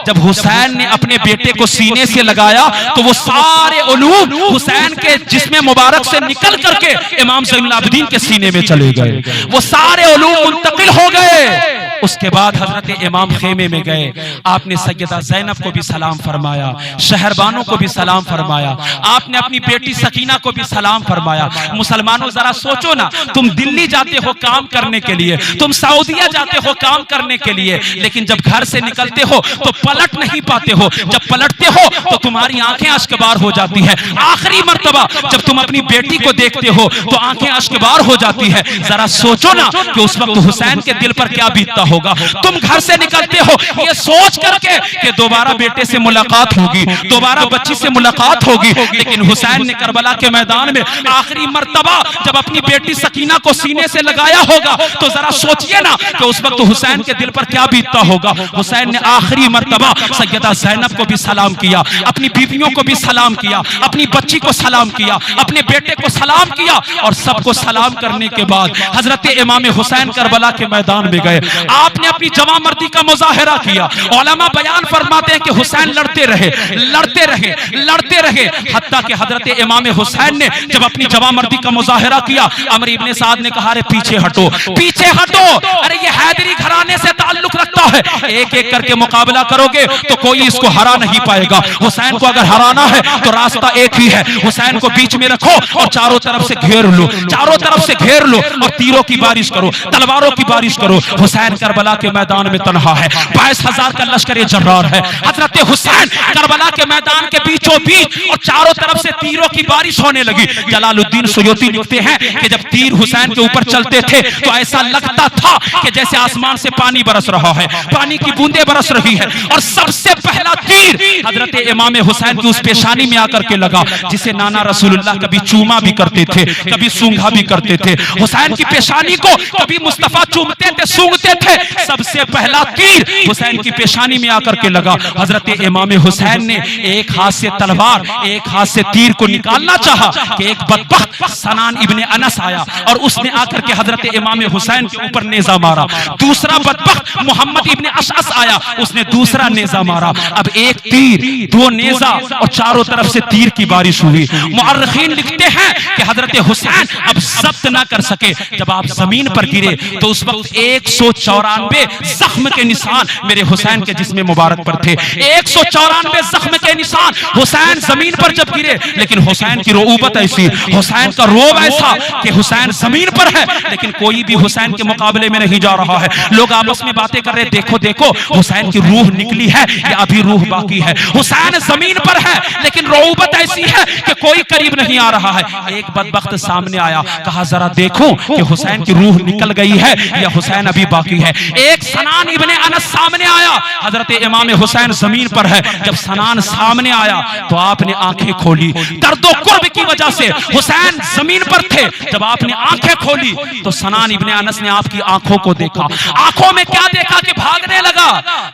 जब हुसैन ने अपने बेटे को सीने से लगाया तो वो सारे उलूम हुसैन के जिस्म मुबारक से निकल करके इमाम ज़ैनुल आबिदीन के सीने में चले गए, वो सारे उलूम मुंतकिल हो गए। उसके बाद हजरत इमाम खेमे में गए, आपने सैयदा ज़ैनब को भी सलाम फरमाया, शहरबानों को भी सलाम फरमाया, आपने अपनी बेटी सकीना को भी सलाम फरमाया। मुसलमानों जरा सोचो ना, तुम दिल्ली जाते हो काम करने के लिए, तुम सऊदिया जाते हो काम करने के लिए, लेकिन जब घर से निकलते हो तो पलट नहीं पाते हो, जब पलटते हो तो तुम्हारी आंखें अश्कबार हो जाती हैं। आखिरी मर्तबा जब तुम अपनी बेटी को देखते हो तो आंखें अश्कबार हो जाती है। जरा सोचो ना कि उस वक्त हुसैन के दिल पर क्या बीतता होगा। तुम घर से निकलते हो ये सोच करके कि दोबारा बेटे से मुलाकात होगी, दोबारा बच्ची से मुलाकात होगी, लेकिन हुसैन ने करबला के मैदान में आखिरी मर्तबा जब अपनी बेटी सकीना को सीने से लगाया होगा तो जरा सोचिए ना कि उस वक्त हुसैन के दिल पर क्या बीतता होगा। हुसैन ने आखिरी मर्तबा सैयदा ज़ैनब को भी सलाम किया, अपनी बीवियों को भी सलाम किया, अपनी बच्ची को सलाम किया, अपने बेटे को सलाम किया, और सबको सलाम करने के बाद हजरत इमाम हुसैन करबला के मैदान में गए। आपने अपनी जवामर्दी का मुजाहिरा किया। उलमा बयान फरमाते हैं कि हुसैन लड़ते रहे लड़ते रहे लड़ते रहे, हत्ता कि हजरत इमाम हुसैन ने जब अपनी जवामर्दी का मुजाहिरा किया, अमर इब्ने साद ने कहा अरे पीछे हटो पीछे हटो, अरे ये हैदरी घराने से ताल्लुक रखता है, एक एक करके मुकाबला करोगे तो कोई इसको हरा नहीं पाएगा। हुसैन को अगर हराना है तो रास्ता एक ही है, हुसैन को बीच में रखो और चारों तरफ से घेर लो, चारों तरफ से घेर लो और तीरों की बारिश करो, तलवारों की बारिश करो। हुसैन करबला के मैदान में तन्हा है, 22,000 का लश्कर जर्रार है। हजरत हुसैन करबला के मैदान के बीचों बीच और चारों तरफ से तीरों की बारिश होने लगी। जलालुद्दीन सुयूती लिखते हैं कि जब तीर हुसैन के ऊपर चलते थे तो ऐसा लगता था कि जैसे आसमान से पानी बरस रहा है, पानी की बूंदें बरस रही है। और सबसे पहला तीर हजरत इमाम हुसैन की उस पेशानी में आकर के लगा जिसे नाना रसूलुल्लाह कभी चूमा भी करते थे, कभी सूंघा भी करते थे। हुसैन की पेशानी को कभी मुस्तफा चूमते थे, सूंघते थे, सबसे पहला तीर हुसैन की पेशानी में आकर के लगा। हजरत इमाम हुसैन ने एक हाथ से तलवार एक हाथ से तीर को निकालना चाहा कि एक बदबख्त सनान इब्ने अनस आया और उसने आकर के हजरत इमाम हुसैन के ऊपर नेजा मारा। दूसरा बदबख्त मोहम्मद इब्ने अशअस आया, उसने दूसरा नेजा मारा। अब एक तीर दो नेजा और चारों तरफ से तीर की बारिश हुई। मुअर्रिखीन लिखते हैं कि हजरत हुसैन अब जब्त ना कर सके, जब आप जमीन पर गिरे तो उस वक्त 194 जख्म के निशान मेरे हुसैन के जिस्म मुबारक पर थे। 194 जख्म के निशान हुसैन जमीन पर जब गिरे, लेकिन हुसैन की रोऊबत ऐसी, हुसैन का रोब ऐसा कि हुसैन जमीन पर है लेकिन कोई भी हुसैन के मुकाबले में नहीं जा रहा है। लोग आपस में बातें कर रहे, देखो देखो हुसैन की रूह निकली है या अभी रूह बाकी है। हुसैन जमीन पर है लेकिन रोऊबत ऐसी है कि कोई करीब नहीं आ रहा है। एक बदबख्त सामने आया, कहा जरा देखो कि हुसैन की रूह निकल गई है या हुसैन अभी बाकी है। एक सनान इब्ने अनस सामने आया, हजरत इमाम हुसैन जमीन पर है। जब सनान सामने आया तो आपने आंखें खोली, दर्दो कुर्ब की वजह से हुसैन जमीन पर थे। जब आपने आंखें खोली तो सनान इब्ने अनस ने आपकी आंखों को देखा। आंखों में क्या देखा कि भागने लगा।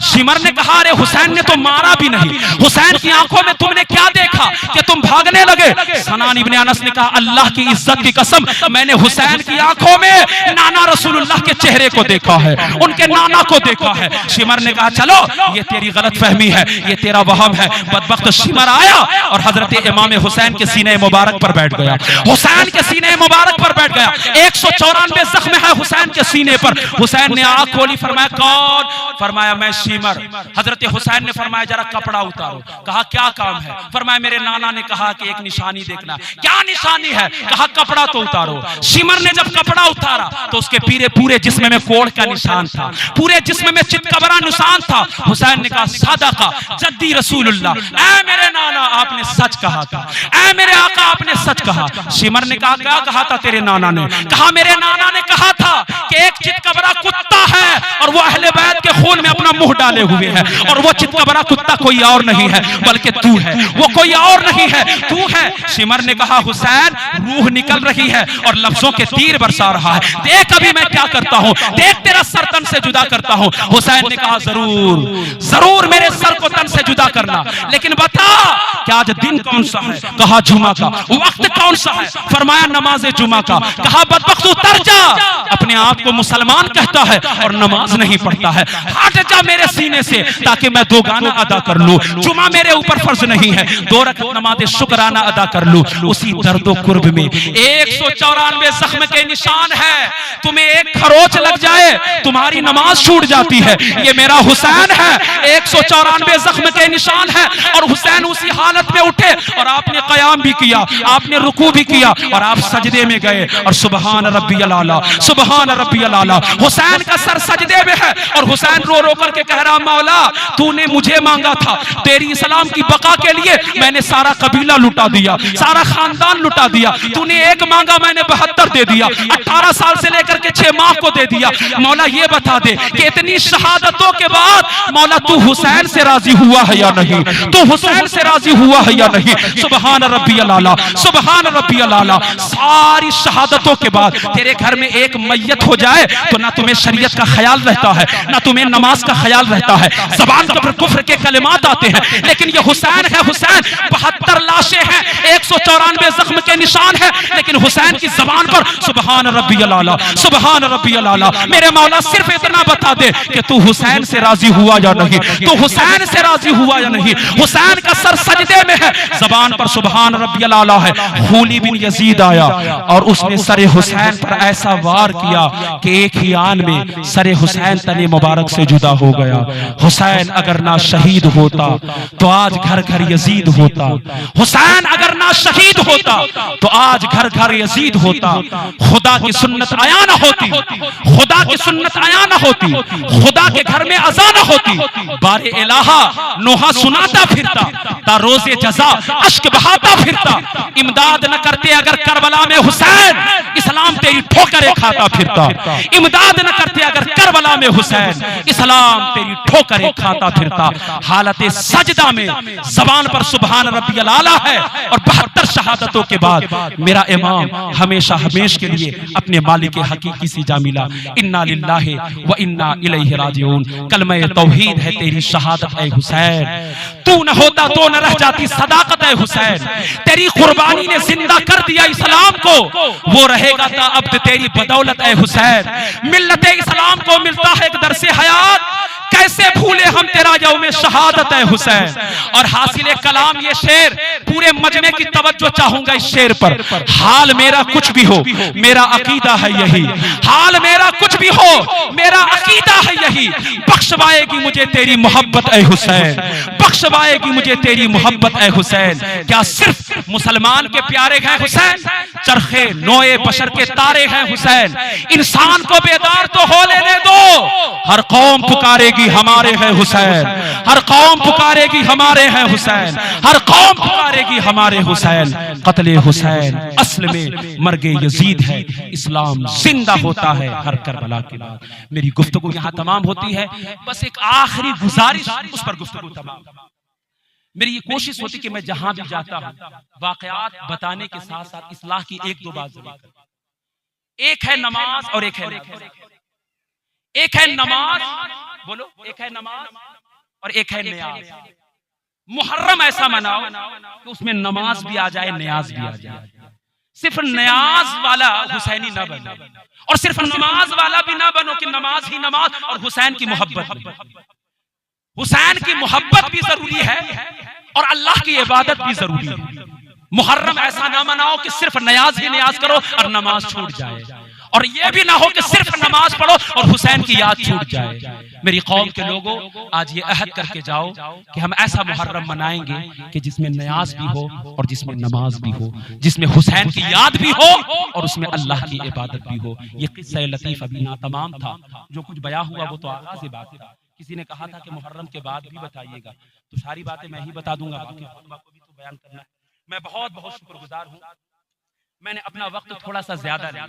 शिमर ने कहा अरे हुसैन ने तो मारा भी नहीं, हुसैन की आंखों में तुमने क्या देखा कि तुम भागने लगे। सनान इब्ने अनस ने कहा अल्लाह की इज्जत की कसम, मैंने हुसैन की आंखों में नाना रसूलुल्लाह के चेहरे को देखा है, उनके नाना को देखा है। शिमर ने कहा चलो ये तेरी गलत फहमी है, ये तेरा वहम है। बदबख्त शिमर आया और हजरत इमाम हुसैन के सीने मुबारक पर बैठ गया। हुसैन के सीने मुबारक पर बैठ गया। 194 जख्म है हुसैन के सीने पर। हुसैन ने आंख खोली, फरमाया कौन? फरमाया मैं शिमर। हजरत हुसैन ने फरमाया जरा कपड़ा उतारो। कहा क्या काम है? फरमाया मेरे नाना ने कहा कि एक निशानी देखना। क्या निशानी है? कहा कपड़ा तो उतारो। शिमर ने जब कपड़ा उतारा तो उसके पूरे जिस्म में कोढ़ का निशान था, पूरे जिस्म में चितकबरा निशान था। हुसैन ने कहा सदका जद्दी रसूलुल्लाह, ऐ मेरे नाना आपने सच कहा था, ऐ मेरे आका आपने सच कहा। शिमर ने कहा क्या कहा था तेरे नाना ने? कहा मेरे नाना ने कहा था कि एक चितकबरा कुत्ता है और वो अहले बैत के खून में अपना मुंह डाले हुए है, और वो चितकबरा कुत्ता कोई और नहीं है बल्कि तू है, वो कोई और नहीं है तू है। शिमर ने कहा हुसैन रूह निकल रही है और लफ्जों के तीर बरसा रहा है, देख अभी मैं क्या करता हूं, देख तेरा सर तन से जुदा करता हूं। हुसैन ने कहा जरूर जरूर मेरे सर को तन से जुदा करना, लेकिन बता कि आज दिन कौन सा है? कहा जुमा का। वक्त कौन सा है? फरमाया नमाज जुमा का। कहा बदबख्त उतर जा, अपने आप को मुसलमान कहता है और नमाज नहीं पढ़ता है, हट जा मेरे सीने से ताकि मैं दो गाना अदा कर लूं। जुमा मेरे ऊपर फर्ज नहीं है, 2 रकात नमाज शुक्राना अदा कर लूं। उसी दर्दो कुर्ब में 194 जख्म के निशान है। तुम्हें एक खरोच लग जाए तुम्हारी नमाज छूट जाती है। ये मेरा हुसैन है, 194 जख्म के निशान है। और हुसैन उसी हालत में उठे और आपने कयाम भी किया, आपने रुकू भी किया और आप सजदे में गए और सुबहान रब्बियल आला, सुबहान रब्बियल आला। हुसैन का सर सजदे में है और हुसैन रो रो करके कह रहा मौला तूने मुझे मांगा था, तेरी इस्लाम की बका के लिए मैंने सारा कबीला लुटा दिया, सारा खानदान लुटा दिया। तूने एक मांगा मैंने 72 दे दिया, 18 साल से लेकर के 6 माह को दे दिया। मौला ये बता दे कि इतनी शहादतों के बाद मौला तू हुसैन से राजी हुआ है या नहीं? तू हुसैन से राजी हुआ है या नहीं? सुबहान रब्बियल आला, सुबहान रब्बियल आला। सारी शहादतों के बाद तेरे घर में एक मैयत हो जाए तो ना तुम्हें शरीयत का ख्याल रहता है, ना तुम्हें नमाज का ख्याल रहता है, ज़बान पर कुफ्र के कलिमात आते हैं। लेकिन ये हुसैन है, हुसैन 72 लाशें हैं, 194 जख्म के निशान है, लेकिन हुसैन की ज़बान पर सुबहान रब्बियल आला, सुबहान रब्बियल आला। मेरे मौला सिर्फ इतना बता दे कि तू हुसैन से राजी हुआ या नहीं, तू हुसैन से राजी हुआ या नहीं। हुसैन का सर सजदे में है, जबान पर सुभान रब्बियल आला है। खूली बिन यजीद आया और उसने सरे हुसैन पर ऐसा वार किया कि एक ही आन में सरे हुसैन तने मुबारक से जुदा हो गया। हुसैन अगर ना शहीद होता तो आज घर घर यजीद होता। हुसैन अगर ना शहीद होता तो आज घर घर यजीद होता। खुदा की सुन्नत आया ना होती, खुदा की सुन्नत आया ना होती, खुदा के घर में अज़ान होती, बारे इलाहा नोहा सुनाता फिरता, ता रोजे जजा अश्क बहाता फिरता। इमदाद न करते अगर करबला में हुसैन, इस्लाम तेरी ठोकरें खाता फिरता। इमदाद न करते अगर करबला में हुसैन, इस्लाम तेरी ठोकरें खाता फिरता। हालत सजदा में जबान पर सुभान रब्बियल आला है और 72 शहादतों के बाद मेरा इमाम हमेशा हमेश के लिए अपने मालिक हकीकी से जा मिला। इन्ना लिल्लाहि व इन्ना इलैहि राजिऊन। कलमा तौहीद है तेरी शहादत है हुसैन, तू न होता तो न रह जाती सदाकत है हुसैन। तेरी कुर्बानी ने जिंदा कर दिया इस्लाम को, वो रहेगा ता अब तेरी बदौलत है हुसैन। मिल्लत इस्लाम को मिलता है एक दरसे हयात, कैसे भूले हम तेरा यौमे शहादत है हुसैन। और हासिले कलाम ये शेर, पूरे मजमे की तवज्जो चाहूंगा इस शेर पर। हाल मेरा कुछ भी हो मेरा अकीदा है यही, हाल मेरा कुछ भी हो मेरा अकीदा है यही। बख्शवाएगी मुझे तेरी मोहब्बत है हुसैन, बख्शवाएगी मुझे तेरी मोहब्बत है हुसैन। क्या सिर्फ मुसलमान के प्यारे हैं हुसैन, चरखे नोए बशर के तारे हैं हुसैन। इंसान को बेदार तो हो लेने दो, हर कौम पुकारेगी हमारे हैं हुसैन, हर कौम पुकारेगी हमारे हैं हुसैन, हर कौम पुकारेगी हमारे हुसैन। कत्ले हुसैन असल में मर्गे यजीद है, इस्लाम जिंदा होता है हर करबला के बाद। मेरी गुफ्तगू यहाँ तमाम होती है, बस एक आखिरी गुजारिश, उस पर गुफ्तगू तमाम। मेरी ये कोशिश होती कि मैं जहां भी जाता हूं वाकयात बताने के साथ साथ इस्लाह की एक दो बात जरूर करूं। एक है नमाज और एक है न्याज। एक है नमाज, बोलो, एक है नमाज और एक है न्याज। मुहर्रम ऐसा मनाओ कि उसमें नमाज भी आ जाए, न्याज भी आ जाए। सिर्फ न्याज वाला हुसैनी ना बनो और सिर्फ नमाज वाला भी ना बनो कि नमाज ही नमाज और हुसैन की मोहब्बत। हुसैन की मोहब्बत भी जरूरी है और अल्लाह की इबादत भी जरूरी है। मुहर्रम ऐसा ना मनाओ कि सिर्फ न्याज ही न्याज करो और नमाज छूट जाए, और ये भी ना हो कि सिर्फ नमाज पढ़ो और हुसैन की याद छूट जाए। मेरी कौम के लोगों, आज ये अहद करके जाओ कि हम ऐसा मुहर्रम मनाएंगे कि जिसमें न्याज भी हो और जिसमें नमाज भी हो, जिसमें हुसैन की याद भी हो और उसमें अल्लाह की इबादत भी हो। ये किस्सा लतीफ अभी ना तमाम था, जो कुछ बयां हुआ वो तो आगाज़ बात था। किसी ने कहा था कि मुहर्रम के बाद भी बताइएगा, तो सारी बातें मैं ही बता दूंगा, बाकी खुतबा को भी तो बयान करना है। मैं बहुत बहुत शुक्रगुजार हूँ, मैंने अपना वक्त थोड़ा सा ज्यादा लिया।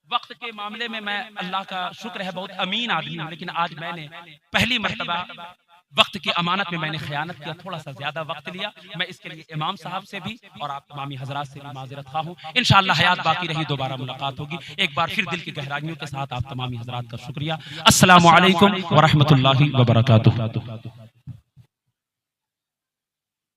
वक्त के मामले में मैं, अल्लाह का शुक्र है, बहुत अमीन आदमी हूँ, लेकिन आज मैंने पहली मर्तबा वक्त की अमानत में मैंने खयानत किया, थोड़ा सा ज्यादा वक्त लिया। मैं इसके लिए इमाम साहब से भी और आप तमामी हजरात से भी माजरत खा हूँ। इंशाअल्लाह हयात बाकी रही, दोबारा मुलाकात होगी। एक बार फिर दिल की गहराइयों के साथ आप तमामी हजरात का शुक्रिया। अस्सलामु अलैकुम व रहमतुल्लाहि व बरकातुहू।